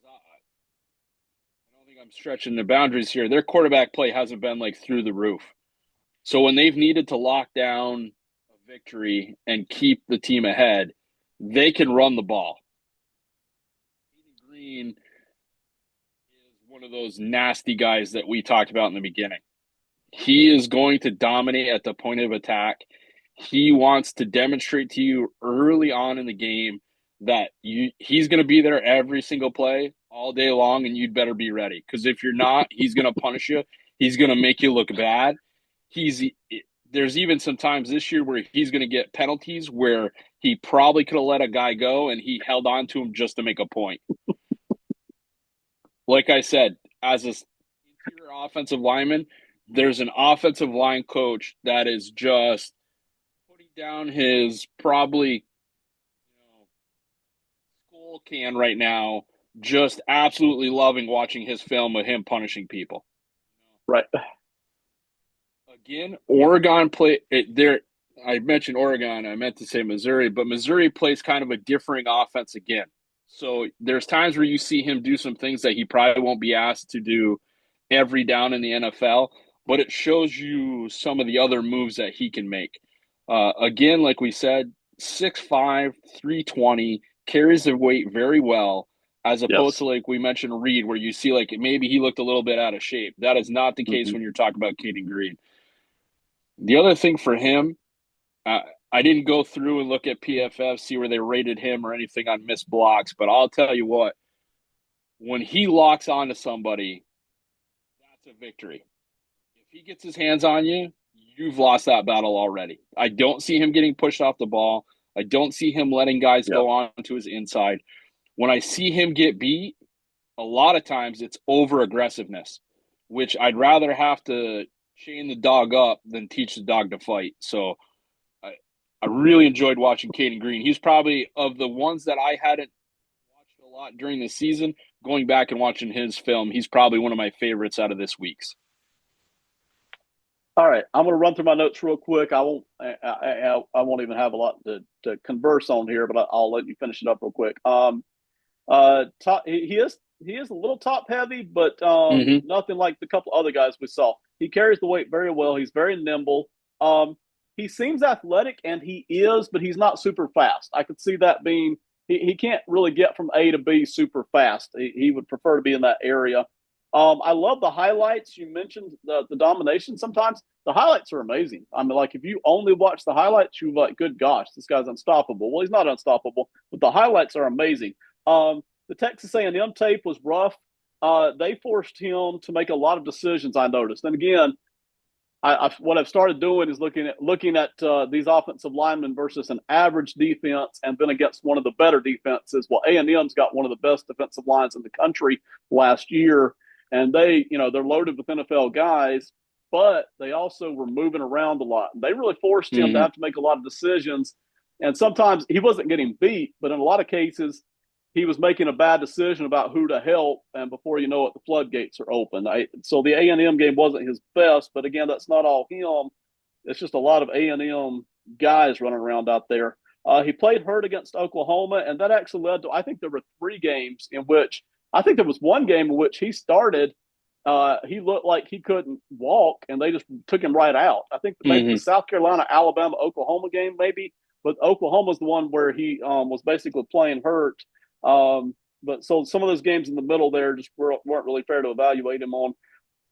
I don't think I'm stretching the boundaries here. Their quarterback play hasn't been like through the roof. So when they've needed to lock down a victory and keep the team ahead, they can run the ball. Green is one of those nasty guys that we talked about in the beginning. He is going to dominate at the point of attack. He wants to demonstrate to you early on in the game that he's going to be there every single play all day long, and you'd better be ready. Because if you're not, he's going to punish you. He's going to make you look bad. There's even some times this year where he's going to get penalties where he probably could have let a guy go, and he held on to him just to make a point. Like I said, as an interior offensive lineman, there's an offensive line coach that is just putting down his probably skull can right now, just absolutely loving watching his film of him punishing people. Right. Again, Oregon play there. I mentioned Oregon. I meant to say Missouri, but Missouri plays kind of a differing offense again. So there's times where you see him do some things that he probably won't be asked to do every down in the NFL, but it shows you some of the other moves that he can make. Again, like we said, 6'5", 320, carries the weight very well, as opposed Yes. to, like we mentioned, Reed, where you see like maybe he looked a little bit out of shape. That is not the case Mm-hmm. when you're talking about Cayden Green. The other thing for him, I didn't go through and look at PFF, see where they rated him or anything on missed blocks, but I'll tell you what, when he locks onto somebody, that's a victory. If he gets his hands on you, you've lost that battle already. I don't see him getting pushed off the ball. I don't see him letting guys Yep. go on to his inside. When I see him get beat, a lot of times it's over aggressiveness, which I'd rather have to chain the dog up than teach the dog to fight. So I really enjoyed watching Cayden Green. He's probably, of the ones that I hadn't watched a lot during the season, going back and watching his film, he's probably one of my favorites out of this week's. All right, I'm going to run through my notes real quick. I won't even have a lot to converse on here, but I'll let you finish it up real quick. He is a little top heavy, but Mm-hmm. nothing like the couple other guys we saw. He carries the weight very well. He's very nimble. He seems athletic, and he is, but he's not super fast. I could see that being he can't really get from A to B super fast. He would prefer to be in that area. I love the highlights. You mentioned the domination sometimes. the highlights are amazing. I mean, like if you only watch the highlights, you're like, good gosh, this guy's unstoppable. Well, he's not unstoppable, but the highlights are amazing. The Texas A&M tape was rough. They forced him to make a lot of decisions. I noticed, and again, what I've started doing is looking at these offensive linemen versus an average defense, and then against one of the better defenses. Well, A&M's got one of the best defensive lines in the country last year, and they're loaded with NFL guys, but they also were moving around a lot. They really forced him to Mm-hmm. have to make a lot of decisions, and sometimes he wasn't getting beat, but in a lot of cases he was making a bad decision about who to help, and before you know it, the floodgates are open. So the A&M game wasn't his best, but again, that's not all him. It's just a lot of A&M guys running around out there. He played hurt against Oklahoma, and that actually led to, I think there were 3 games in which, I think there was one game in which he started. He looked like he couldn't walk, and they just took him right out. I think maybe the Mm-hmm. South Carolina, Alabama, Oklahoma game, maybe, but Oklahoma's the one where he was basically playing hurt. But so some of those games in the middle there just weren't really fair to evaluate him on.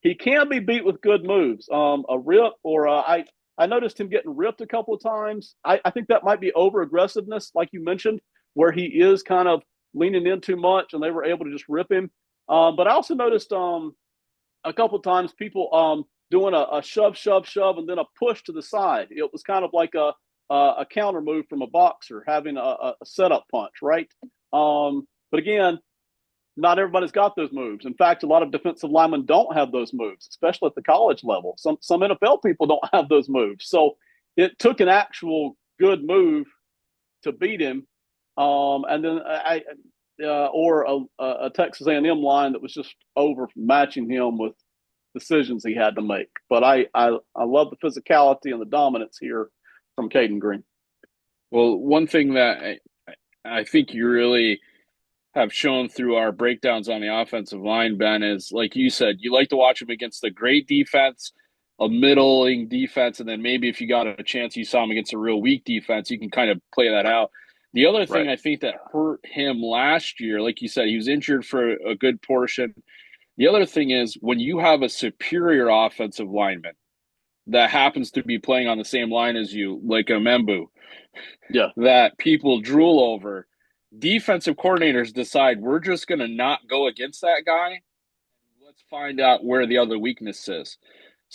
He can be beat with good moves. A rip or I noticed him getting ripped a couple of times. I think that might be over aggressiveness, like you mentioned, where he is kind of leaning in too much, and they were able to just rip him. But I also noticed a couple of times people doing a shove, shove, shove, and then a push to the side. It was kind of like a counter move from a boxer having a setup punch, right? But again, not everybody's got those moves. In fact, a lot of defensive linemen don't have those moves, especially at the college level. Some NFL people don't have those moves. So it took an actual good move to beat him, and then or a Texas A&M line that was just over matching him with decisions he had to make. But I love the physicality and the dominance here from Cayden Green. Well, one thing that I think you really have shown through our breakdowns on the offensive line, Ben, is like you said, you like to watch him against a great defense, a middling defense, and then maybe if you got a chance you saw him against a real weak defense, you can kind of play that out. The other thing Right. I think that hurt him last year, like you said, he was injured for a good portion. The other thing is when you have a superior offensive lineman that happens to be playing on the same line as you, like a Membu, Yeah. that people drool over, defensive coordinators decide we're just going to not go against that guy. Let's find out where the other weakness is.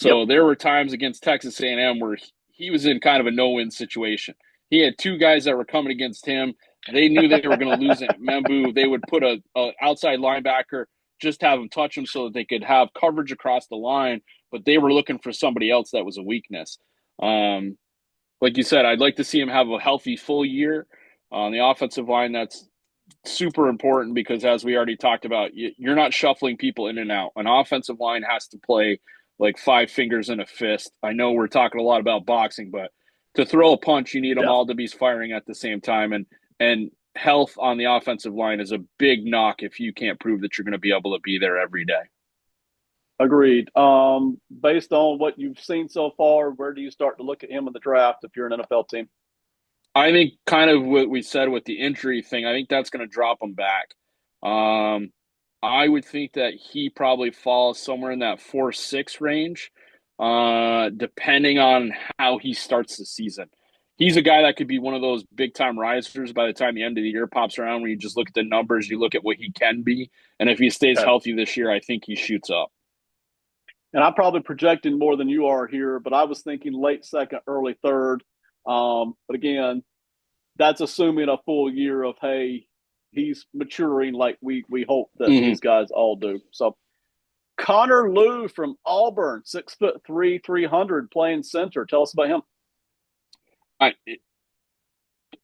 Yep. So there were times against Texas A&M where he was in kind of a no-win situation. He had 2 guys that were coming against him. They knew they were going to lose at Membu. They would put a outside linebacker, just have him touch him so that they could have coverage across the line, but they were looking for somebody else that was a weakness. Like you said, I'd like to see him have a healthy full year on the offensive line. That's super important because, as we already talked about, you're not shuffling people in and out. An offensive line has to play like 5 fingers in a fist. I know we're talking a lot about boxing, but to throw a punch, you need them all to be firing at the same time. And health on the offensive line is a big knock if you can't prove that you're going to be able to be there every day. Agreed. Based on what you've seen so far, where do you start to look at him in the draft if you're an NFL team? I think kind of what we said with the injury thing, I think that's going to drop him back. Um, I would think that he probably falls somewhere in that 4-6 range, depending on how he starts the season. He's a guy that could be one of those big time risers by the time the end of the year pops around, where you just look at the numbers, you look at what he can be. And if he stays Okay. healthy this year, I think he shoots up. And I'm probably projecting more than you are here, but I was thinking late second, early third. But again, that's assuming a full year of, hey, he's maturing like we hope that Mm-hmm. these guys all do. So Connor Lew from Auburn, 6'3", 300, playing center. Tell us about him. I,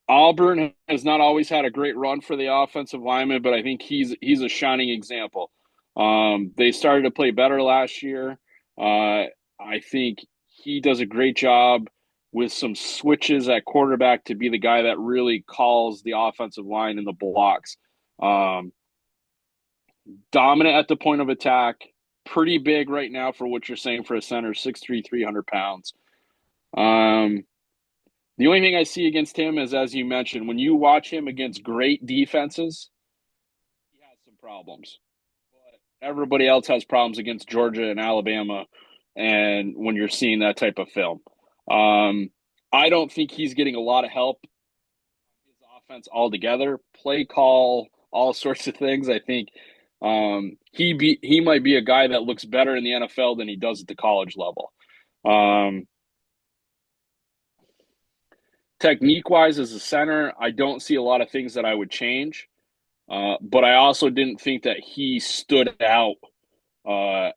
Auburn has not always had a great run for the offensive lineman, but I think he's a shining example. They started to play better last year. I think he does a great job with some switches at quarterback to be the guy that really calls the offensive line in the blocks. Um, Dominant at the point of attack, pretty big right now for what you're saying for a center, 6'3", 300 pounds. Um, the only thing I see against him is, as you mentioned, when you watch him against great defenses, he has some problems. But everybody else has problems against Georgia and Alabama and when you're seeing that type of film. I don't think he's getting a lot of help on his offense altogether. Play call, all sorts of things. I think he might be a guy that looks better in the NFL than he does at the college level. Um, Technique wise, as a center, I don't see a lot of things that I would change. But I also didn't think that he stood out in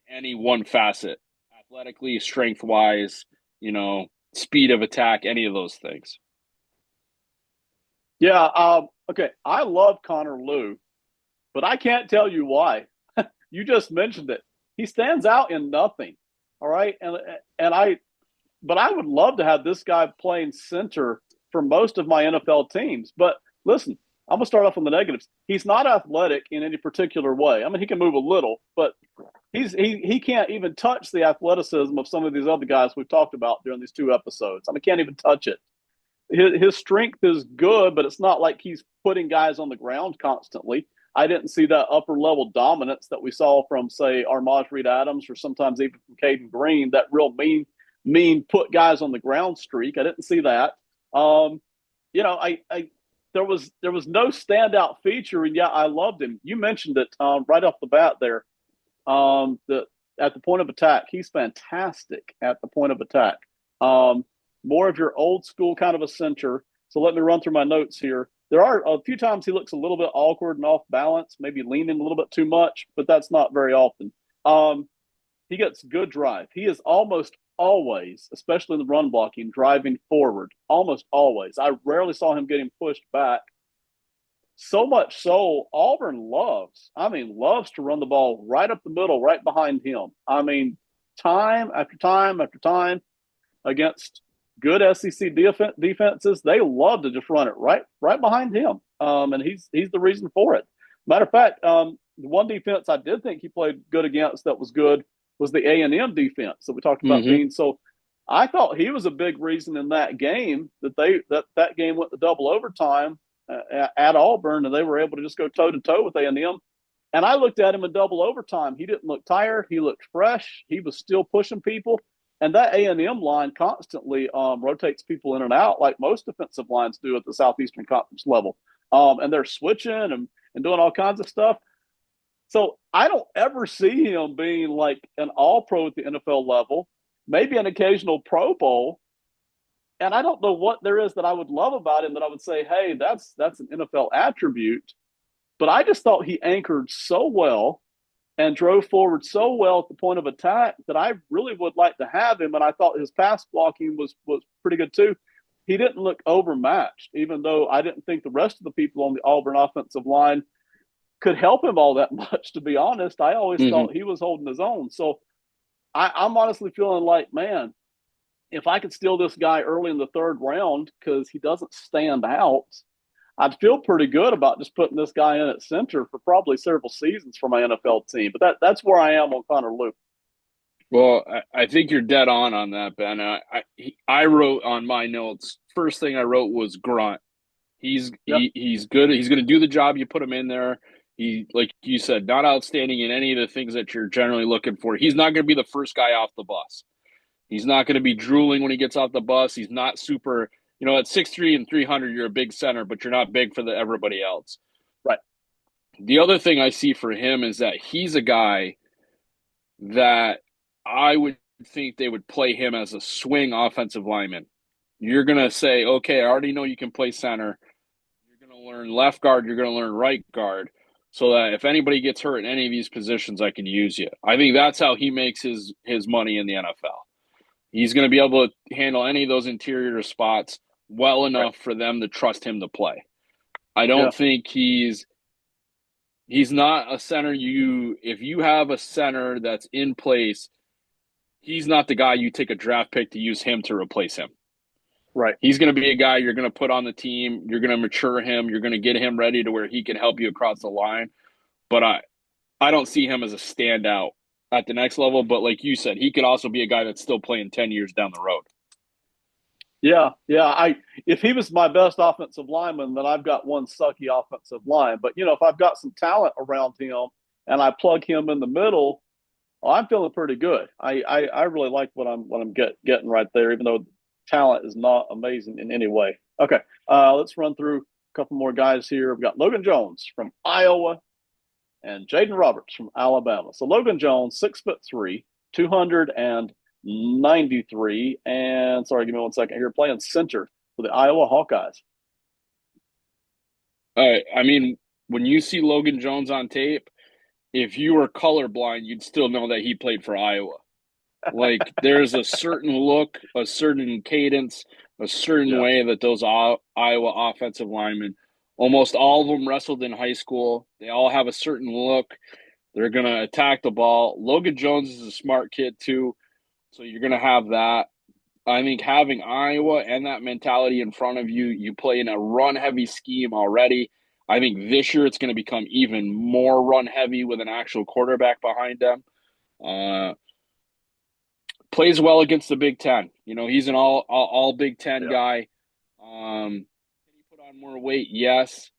any one facet, athletically, strength wise, speed of attack, any of those things. Yeah. Okay. I love Connor Liu, but I can't tell you why. You just mentioned it. He stands out in nothing. All right. But I would love to have this guy playing center for most of my NFL teams. But listen, I'm gonna start off on the negatives. He's not athletic in any particular way. I mean, he can move a little, but he can't even touch the athleticism of some of these other guys we've talked about during these two episodes. I mean, can't even touch it. His strength is good, but it's not like he's putting guys on the ground constantly. I didn't see that upper level dominance that we saw from, say, Armaj Reed Adams or sometimes even from Cayden Green, that real mean put guys on the ground streak. I didn't see that. I there was no standout feature, and yeah, I loved him. You mentioned it right off the bat there. The At the point of attack, he's fantastic at the point of attack. More of your old school kind of a center. So let me run through my notes here. There are a few times he looks a little bit awkward and off balance, maybe leaning a little bit too much, but that's not very often. He gets good drive. He is almost always, especially in the run blocking, driving forward. Almost always. I rarely saw him getting pushed back. So much so, Auburn loves to run the ball right up the middle, right behind him. I mean, time after time after time against good SEC defenses, they love to just run it right behind him. And he's the reason for it. Matter of fact, the one defense I did think he played good against that was good was the A&M defense that we talked about being so. I thought he was a big reason in that game that game went to double overtime at Auburn, and they were able to just go toe to toe with A&M. And I looked at him in double overtime. He didn't look tired. He looked fresh. He was still pushing people. And that A&M line constantly rotates people in and out like most defensive lines do at the Southeastern Conference level. And they're switching and doing all kinds of stuff. So I don't ever see him being like an all-pro at the NFL level, maybe an occasional Pro Bowl. And I don't know what there is that I would love about him that I would say, hey, that's an NFL attribute. But I just thought he anchored so well and drove forward so well at the point of attack that I really would like to have him. And I thought his pass blocking was pretty good too. He didn't look overmatched, even though I didn't think the rest of the people on the Auburn offensive line could help him all that much, to be honest. I always thought he was holding his own. So I'm honestly feeling like, man, if I could steal this guy early in the third round because he doesn't stand out, I'd feel pretty good about just putting this guy in at center for probably several seasons for my NFL team. But that's where I am on Connor Liu. Well, I think you're dead on that, Ben. I wrote on my notes, first thing I wrote was grunt. He's good. He's going to do the job you put him in there. He, like you said, not outstanding in any of the things that you're generally looking for. He's not going to be the first guy off the bus. He's not going to be drooling when he gets off the bus. He's not super, at 6'3" and 300, you're a big center, but you're not big for everybody else. Right. The other thing I see for him is that he's a guy that I would think they would play him as a swing offensive lineman. You're going to say, okay, I already know you can play center. You're going to learn left guard. You're going to learn right guard. So that if anybody gets hurt in any of these positions, I can use you. I think that's how he makes his money in the NFL. He's going to be able to handle any of those interior spots well enough for them to trust him to play. I don't think he's not a center. If you have a center that's in place, he's not the guy you take a draft pick to use him to replace him. Right. He's going to be a guy you're going to put on the team. You're going to mature him. You're going to get him ready to where he can help you across the line. But I don't see him as a standout at the next level. But like you said, he could also be a guy that's still playing 10 years down the road. Yeah. If he was my best offensive lineman, then I've got one sucky offensive line. But, if I've got some talent around him and I plug him in the middle, Oh, I'm feeling pretty good. I really like what I'm getting right there, even though talent is not amazing in any way. Okay, let's run through a couple more guys here. We've got Logan Jones from Iowa and Jaeden Roberts from Alabama. So Logan Jones, 6'3", 293, and sorry, give me 1 second here, playing center for the Iowa Hawkeyes. I mean, when you see Logan Jones on tape, if you were colorblind, you'd still know that he played for Iowa. Like there's a certain look, a certain cadence, a certain Yeah, way that those Iowa offensive linemen, almost all of them wrestled in high school. They all have a certain look. They're going to attack the ball. Logan Jones is a smart kid too, so you're going to have that. I think having Iowa and that mentality in front of you, you play in a run heavy scheme already. I think this year it's going to become even more run heavy with an actual quarterback behind them. Uh, Plays well against the Big Ten. You know, he's an all Big Ten yeah. guy. Can he put on more weight? Yes.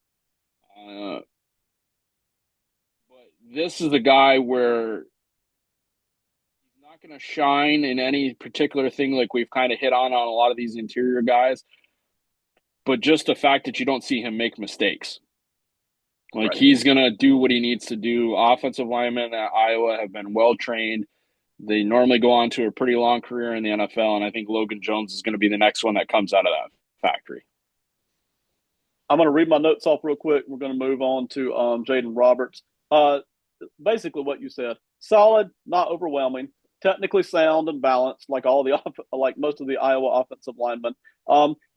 But this is the guy where he's not going to shine in any particular thing like we've kind of hit on a lot of these interior guys. But just the fact that you don't see him make mistakes. Like Right. he's going to do what he needs to do. Offensive linemen at Iowa have been well trained. They normally go on to a pretty long career in the NFL, and I think Logan Jones is going to be the next one that comes out of that factory. I'm going to read my notes off real quick. We're going to move on to Jaeden Roberts. Uh, Basically, what you said: solid, not overwhelming, technically sound and balanced, like like most of the Iowa offensive linemen.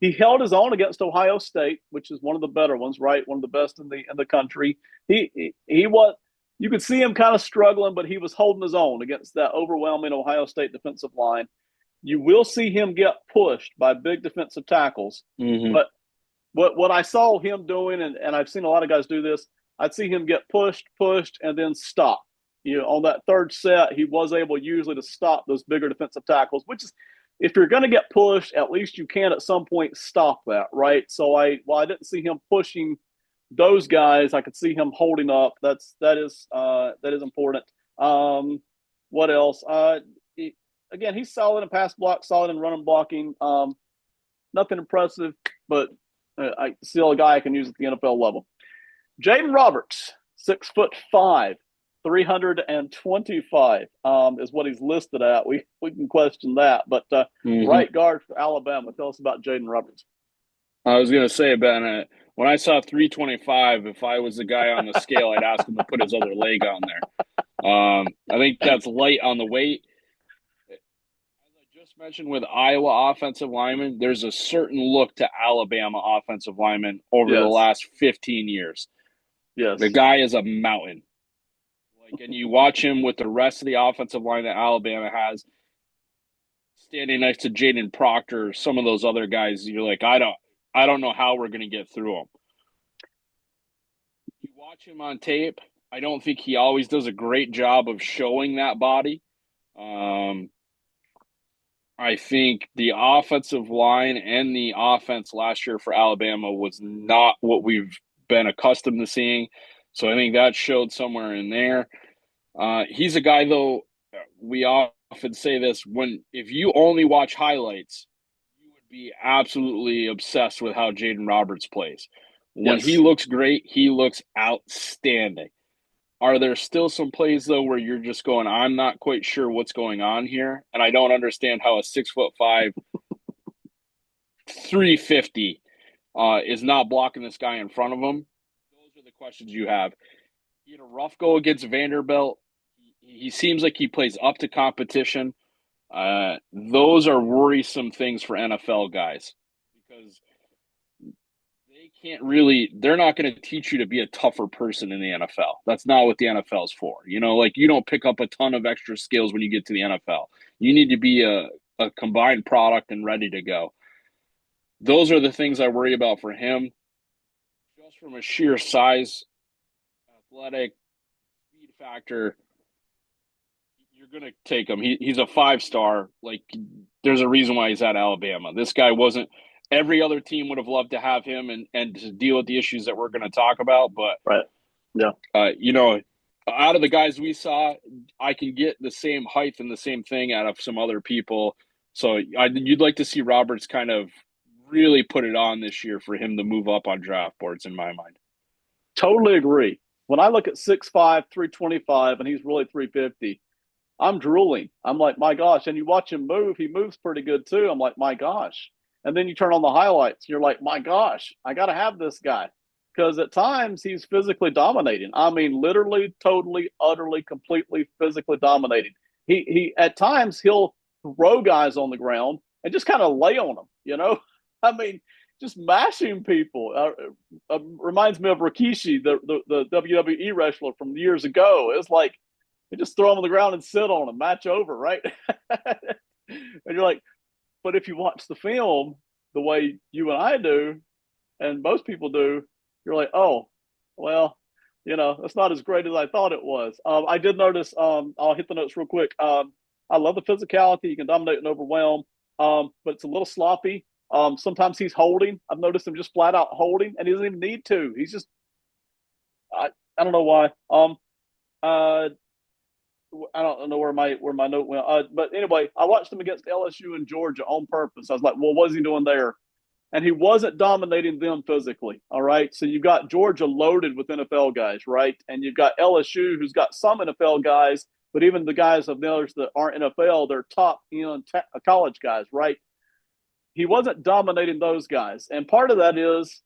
He held his own against Ohio State, which is one of the better ones, right? One of the best in the country. He was. You could see him kind of struggling, but he was holding his own against that overwhelming Ohio State defensive line. You will see him get pushed by big defensive tackles, Mm-hmm. but what I saw him doing, and I've seen a lot of guys do this, I'd see him get pushed, and then stop. You know, on that third set, he was able usually to stop those bigger defensive tackles, which is, if you're going to get pushed, at least you can at some point stop that, right? So while I didn't see him pushing those guys, I could see him holding up. That is important. What else? Again, he's solid in pass block, solid in running blocking. Nothing impressive, but I still a guy I can use at the NFL level. Jaeden Roberts, 6'5", 325 is what he's listed at. We can question that, but Mm-hmm. right guard for Alabama. Tell us about Jaeden Roberts. I was going to say, Ben, when I saw 325, if I was the guy on the scale, I'd ask him to put his other leg on there. I think that's light on the weight. As I just mentioned with Iowa offensive linemen, there's a certain look to Alabama offensive linemen over the Yes, last 15 years. The yes, guy is a mountain. Like, and you watch him with the rest of the offensive line that Alabama has, standing next to Jaden Proctor, some of those other guys. You're like, I don't know how we're going to get through them. You watch him on tape. I don't think he always does a great job of showing that body. I think the offensive line and the offense last year for Alabama was not what we've been accustomed to seeing. So I think that showed somewhere in there. He's a guy, though, we often say this, if you only watch highlights, you would be absolutely obsessed with how Jaeden Roberts plays. When he yes. looks great, he looks outstanding. Are there still some plays though where you're just going, I'm not quite sure what's going on here, and I don't understand how a 6'5", 350 is not blocking this guy in front of him? Those are the questions you have. He had a rough go against Vanderbilt. He seems like he plays up to competition. Those are worrisome things for NFL guys because they're not going to teach you to be a tougher person in the NFL. That's not what the NFL is for. You know, like you don't pick up a ton of extra skills when you get to the NFL. You need to be a combined product and ready to go. Those are the things I worry about for him. Just from a sheer size, athletic, speed factor, you're going to take him. He's a 5-star. Like, there's a reason why he's at Alabama. This guy wasn't. Every other team would have loved to have him and to deal with the issues that we're going to talk about. But, Right. Yeah. you know, Out of the guys we saw, I can get the same height and the same thing out of some other people. So you'd like to see Roberts kind of really put it on this year for him to move up on draft boards, in my mind. Totally agree. When I look at 6'5", 325, and he's really 350, I'm drooling. I'm like, my gosh. And you watch him move, he moves pretty good too. I'm like, my gosh. And then you turn on the highlights, you're like, my gosh, I got to have this guy. Because at times he's physically dominating. I mean, literally, totally, utterly, completely physically dominating. He at times he'll throw guys on the ground and just kind of lay on them, you know? I mean, just mashing people. Reminds me of Rikishi, the WWE wrestler from years ago. It's like, they just throw them on the ground and sit on them, match over, right? And you're like, but if you watch the film the way you and I do, and most people do, you're like, oh, well, it's not as great as I thought it was. I did notice. I'll hit the notes real quick. I love the physicality. You can dominate and overwhelm, but it's a little sloppy. Sometimes he's holding. I've noticed him just flat out holding, and he doesn't even need to. He's just, I don't know why. Uh, I don't know where my note went. But anyway, I watched him against LSU and Georgia on purpose. I was like, well, what is he doing there? And he wasn't dominating them physically. All right. So you've got Georgia loaded with NFL guys, right? And you've got LSU who's got some NFL guys, but even the guys of theirs that aren't NFL, they're top end college guys, right? He wasn't dominating those guys. And part of that is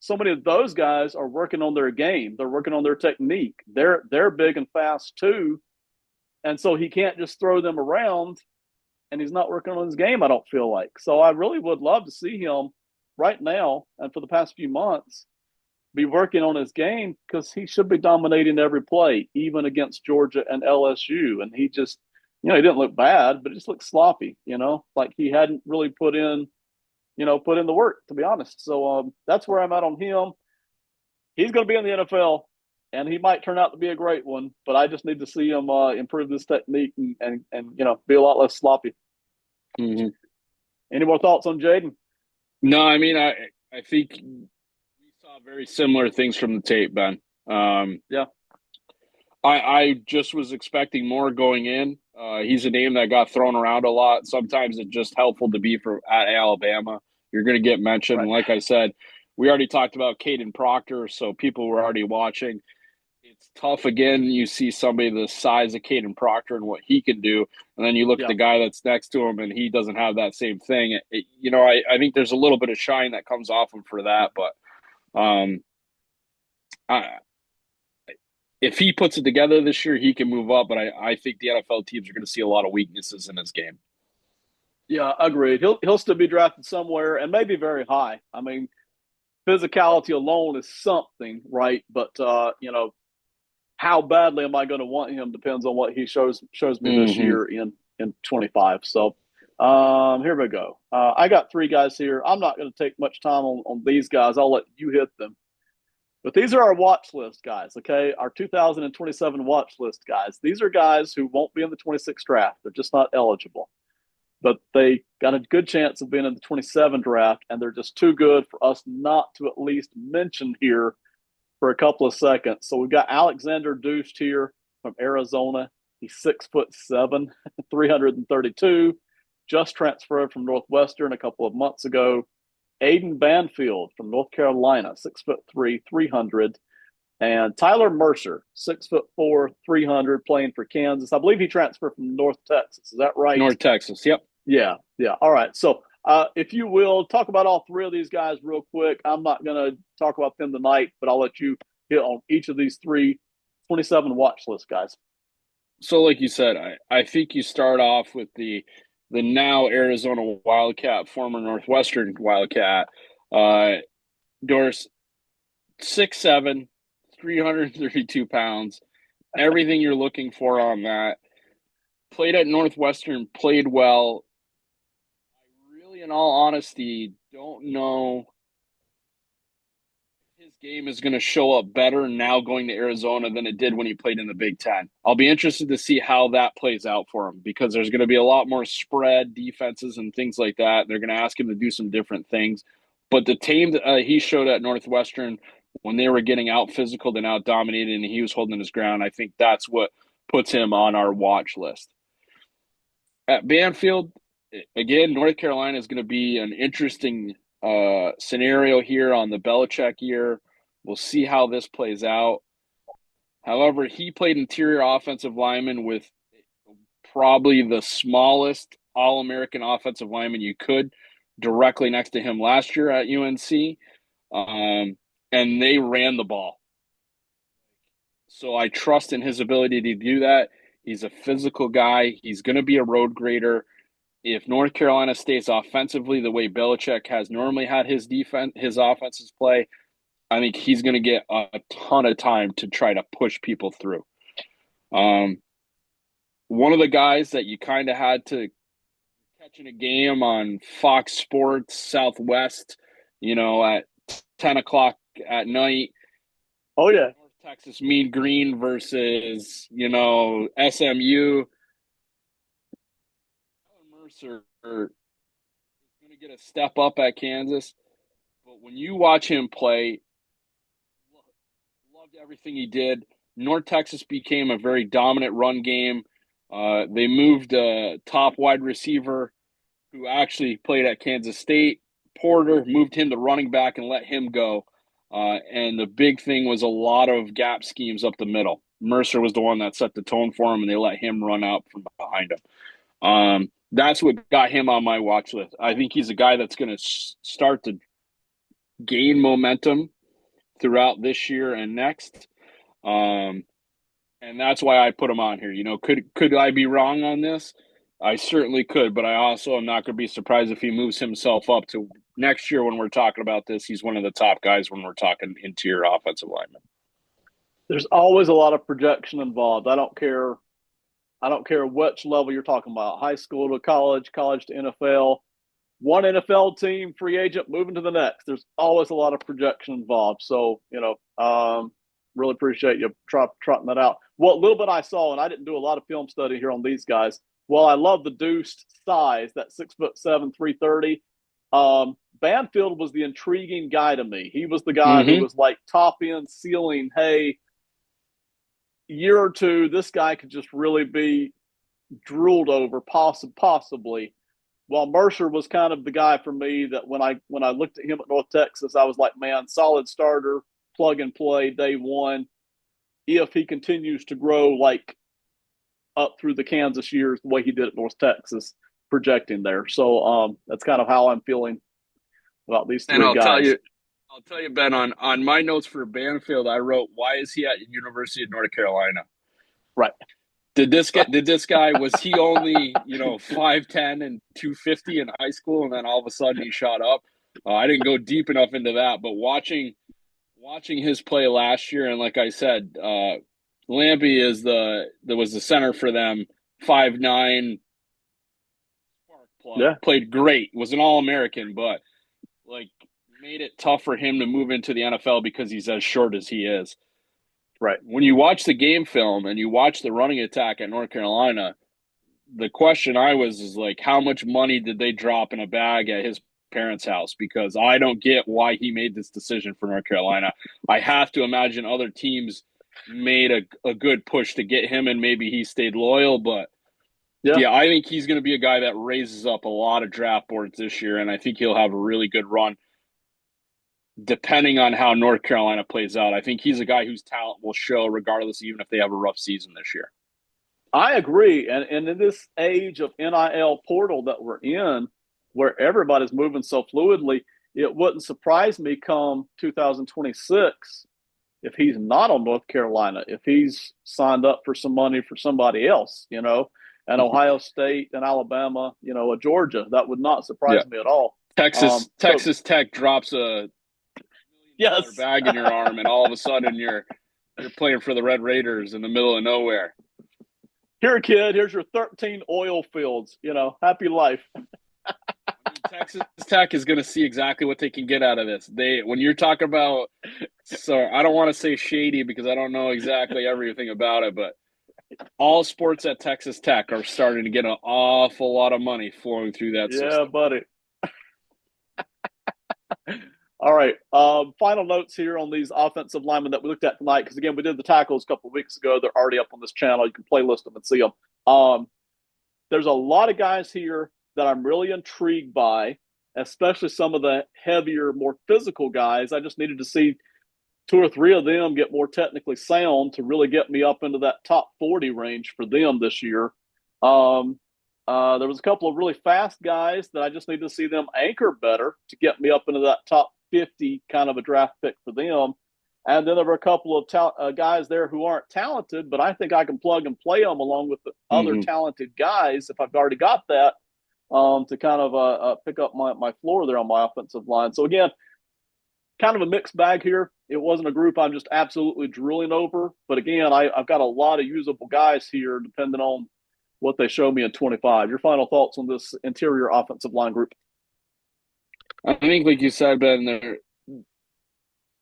so many of those guys are working on their game. They're working on their technique. They're big and fast too. And so he can't just throw them around, and he's not working on his game, I don't feel like. So I really would love to see him right now and for the past few months be working on his game, because he should be dominating every play, even against Georgia and LSU. And he just, he didn't look bad, but it just looked sloppy, like he hadn't really put in the work, to be honest. So that's where I'm at on him. He's going to be in the NFL, and he might turn out to be a great one, but I just need to see him improve this technique and be a lot less sloppy. Mm-hmm. Any more thoughts on Jaeden? No, I mean, I think we saw very similar things from the tape, Ben. Yeah. I just was expecting more going in. He's a name that got thrown around a lot. Sometimes it's just helpful to be at Alabama. You're going to get mentioned. Right. And like I said, we already talked about Cayden Proctor, so people were already watching. It's tough. Again, you see somebody the size of Cayden Proctor and what he can do, and then you look at the guy that's next to him, and he doesn't have that same thing. I think there's a little bit of shine that comes off him for that, but if he puts it together this year, he can move up. But I think the NFL teams are going to see a lot of weaknesses in his game. Yeah, agreed. He'll still be drafted somewhere, and maybe very high. I mean, physicality alone is something, right? But how badly am I going to want him depends on what he shows me this year in 25. So here we go. I got three guys here. I'm not going to take much time on these guys. I'll let you hit them. But these are our watch list guys, okay? Our 2027 watch list guys. These are guys who won't be in the 26 draft. They're just not eligible. But they got a good chance of being in the 27 draft, and they're just too good for us not to at least mention here for a couple of seconds. So we've got Alexander Deuced here from Arizona. He's 6'7", 332, just transferred from Northwestern a couple of months ago. Aiden Banfield from North Carolina, 6'3", 300. And Tyler Mercer, 6'4", 300, playing for Kansas. I believe he transferred from North Texas. Is that right? North Texas, yep. Yeah. All right. So if you will, talk about all three of these guys real quick. I'm not going to talk about them tonight, but I'll let you hit on each of these 27 watch list guys. So like you said, I think you start off with the now Arizona Wildcat, former Northwestern Wildcat, Doris, 6'7", 332 pounds, everything you're looking for on that. Played at Northwestern, played well. I really, in all honesty, don't know if his game is going to show up better now going to Arizona than it did when he played in the Big Ten. I'll be interested to see how that plays out for him, because there's going to be a lot more spread defenses and things like that. They're going to ask him to do some different things. But the team that he showed at Northwestern when they were getting out physical and out dominated and he was holding his ground. I think that's what puts him on our watch list. At Banfield, again, North Carolina is going to be an interesting scenario here on the Belichick year. We'll see how this plays out. However, he played interior offensive lineman with probably the smallest All-American offensive lineman you could directly next to him last year at UNC. And they ran the ball. So I trust in his ability to do that. He's a physical guy. He's going to be a road grader. If North Carolina stays offensively the way Belichick has normally had his offenses play, I think he's going to get a ton of time to try to push people through. One of the guys that you kind of had to catch in a game on Fox Sports Southwest, at 10 o'clock at night. Oh, yeah. North Texas Mean Green versus, SMU. Mercer is going to get a step up at Kansas. But when you watch him play, loved everything he did. North Texas became a very dominant run game. They moved a top wide receiver who actually played at Kansas State, Porter, moved him to running back and let him go. And the big thing was a lot of gap schemes up the middle. Mercer was the one that set the tone for him, and they let him run out from behind him. That's what got him on my watch list. I think he's a guy that's going to start to gain momentum throughout this year and next. And that's why I put him on here. Could I be wrong on this? I certainly could, but I also am not going to be surprised if he moves himself up to next year when we're talking about this. He's one of the top guys when we're talking interior offensive linemen. There's always a lot of projection involved. I don't care which level you're talking about, high school to college, college to NFL. One NFL team, free agent, moving to the next. There's always a lot of projection involved. So, really appreciate you trotting that out. What little bit I saw, and I didn't do a lot of film study here on these guys. Well, I love the deuced size, that 6'7", 330. Banfield was the intriguing guy to me. He was the guy who was like top end ceiling. Hey, year or two, this guy could just really be drooled over, possibly. While Mercer was kind of the guy for me that when I looked at him at North Texas, I was like, man, solid starter, plug and play, day one. If he continues to grow like up through the Kansas years the way he did at North Texas, projecting there. So that's kind of how I'm feeling about these three guys. I'll tell you, Ben, on my notes for Banfield, I wrote, why is he at University of North Carolina? Right. Did this guy, was he only, 5'10" and 250 in high school, and then all of a sudden he shot up? I didn't go deep enough into that, but watching his play last year, and like I said, Lampy was the center for them, 5'9", spark plug, yeah. Played great, was an All-American, but made it tough for him to move into the NFL because he's as short as he is. Right. When you watch the game film and you watch the running attack at North Carolina, the question is how much money did they drop in a bag at his parents' house? Because I don't get why he made this decision for North Carolina. I have to imagine other teams made a good push to get him, and maybe he stayed loyal. But yeah, I think he's going to be a guy that raises up a lot of draft boards this year, and I think he'll have a really good run depending on how North Carolina plays out. I think he's a guy whose talent will show regardless, even if they have a rough season this year. I agree. And in this age of NIL portal that we're in, where everybody's moving so fluidly, it wouldn't surprise me come 2026 if he's not on North Carolina, if he's signed up for some money for somebody else, and Ohio State and Alabama, a Georgia. That would not surprise me at all. Texas Tech drops a bag in your arm, and all of a sudden you're playing for the Red Raiders in the middle of nowhere. Here, kid, here's your 13 oil fields. Happy life. Texas Tech is going to see exactly what they can get out of this. When you're talking about, so I don't want to say shady because I don't know exactly everything about it, but all sports at Texas Tech are starting to get an awful lot of money flowing through that system. Yeah, buddy. All right. Final notes here on these offensive linemen that we looked at tonight, because again, we did the tackles a couple of weeks ago. They're already up on this channel. You can playlist them and see them. There's a lot of guys here that I'm really intrigued by, especially some of the heavier, more physical guys. I just needed to see two or three of them get more technically sound to really get me up into that top 40 range for them this year. There was a couple of really fast guys that I just need to see them anchor better to get me up into that top 50 kind of a draft pick for them. And then there were a couple of guys there who aren't talented, but I think I can plug and play them along with the other talented guys if I've already got that to kind of pick up my floor there on my offensive line. So again, kind of a mixed bag here. It wasn't a group I'm just absolutely drilling over. But again, I've got a lot of usable guys here depending on what they show me in 25. Your final thoughts on this interior offensive line group? I think, like you said, Ben,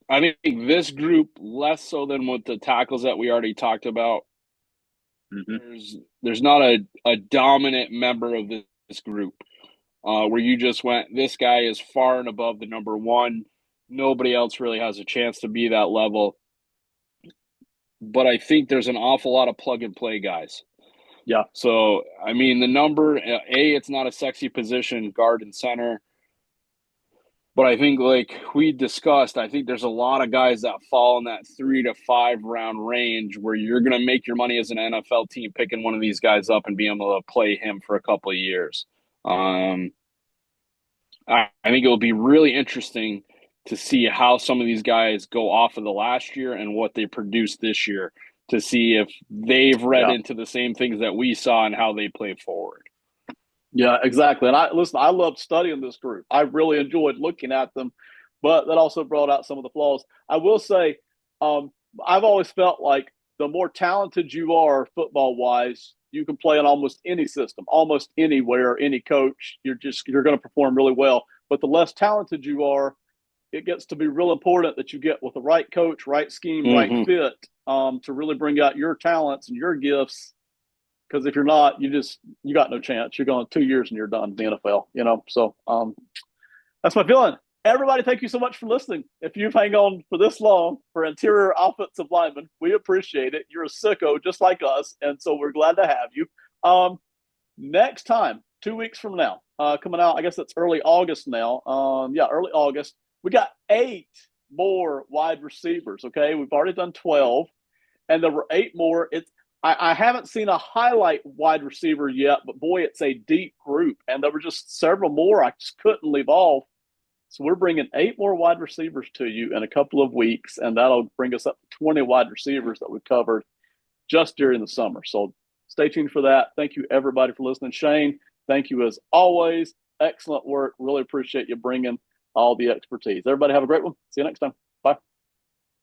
I think this group, less so than with the tackles that we already talked about. There's not a dominant member of this group where you just went, this guy is far and above the number one. Nobody else really has a chance to be that level. But I think there's an awful lot of plug and play guys. Yeah. So, I mean, the number, it's not a sexy position, guard and center. But I think, like we discussed, I think there's a lot of guys that fall in that 3 to 5 round range where you're going to make your money as an NFL team picking one of these guys up and being able to play him for a couple of years. I think it will be really interesting to see how some of these guys go off of the last year and what they produce this year to see if they've read into the same things that we saw and how they play forward. Yeah, exactly. And I loved studying this group. I really enjoyed looking at them, but that also brought out some of the flaws. I will say, I've always felt like the more talented you are football wise, you can play in almost any system, almost anywhere, any coach. You're going to perform really well. But the less talented you are, it gets to be real important that you get with the right coach, right scheme, right fit to really bring out your talents and your gifts. Because if you're not, you got no chance. You're going 2 years and you're done in the NFL, So that's my feeling. Everybody, thank you so much for listening. If you've hang on for this long for interior offensive linemen, we appreciate it. You're a sicko just like us, and so we're glad to have you. Next time, 2 weeks from now, coming out, I guess it's early August now. Early August. We got 8 more wide receivers, okay? We've already done 12, and there were 8 more. I haven't seen a highlight wide receiver yet, but boy, it's a deep group. And there were just several more I just couldn't leave off. So we're bringing 8 more wide receivers to you in a couple of weeks, and that'll bring us up to 20 wide receivers that we've covered just during the summer. So stay tuned for that. Thank you, everybody, for listening. Shane, thank you as always. Excellent work. Really appreciate you bringing all the expertise. Everybody have a great one. See you next time.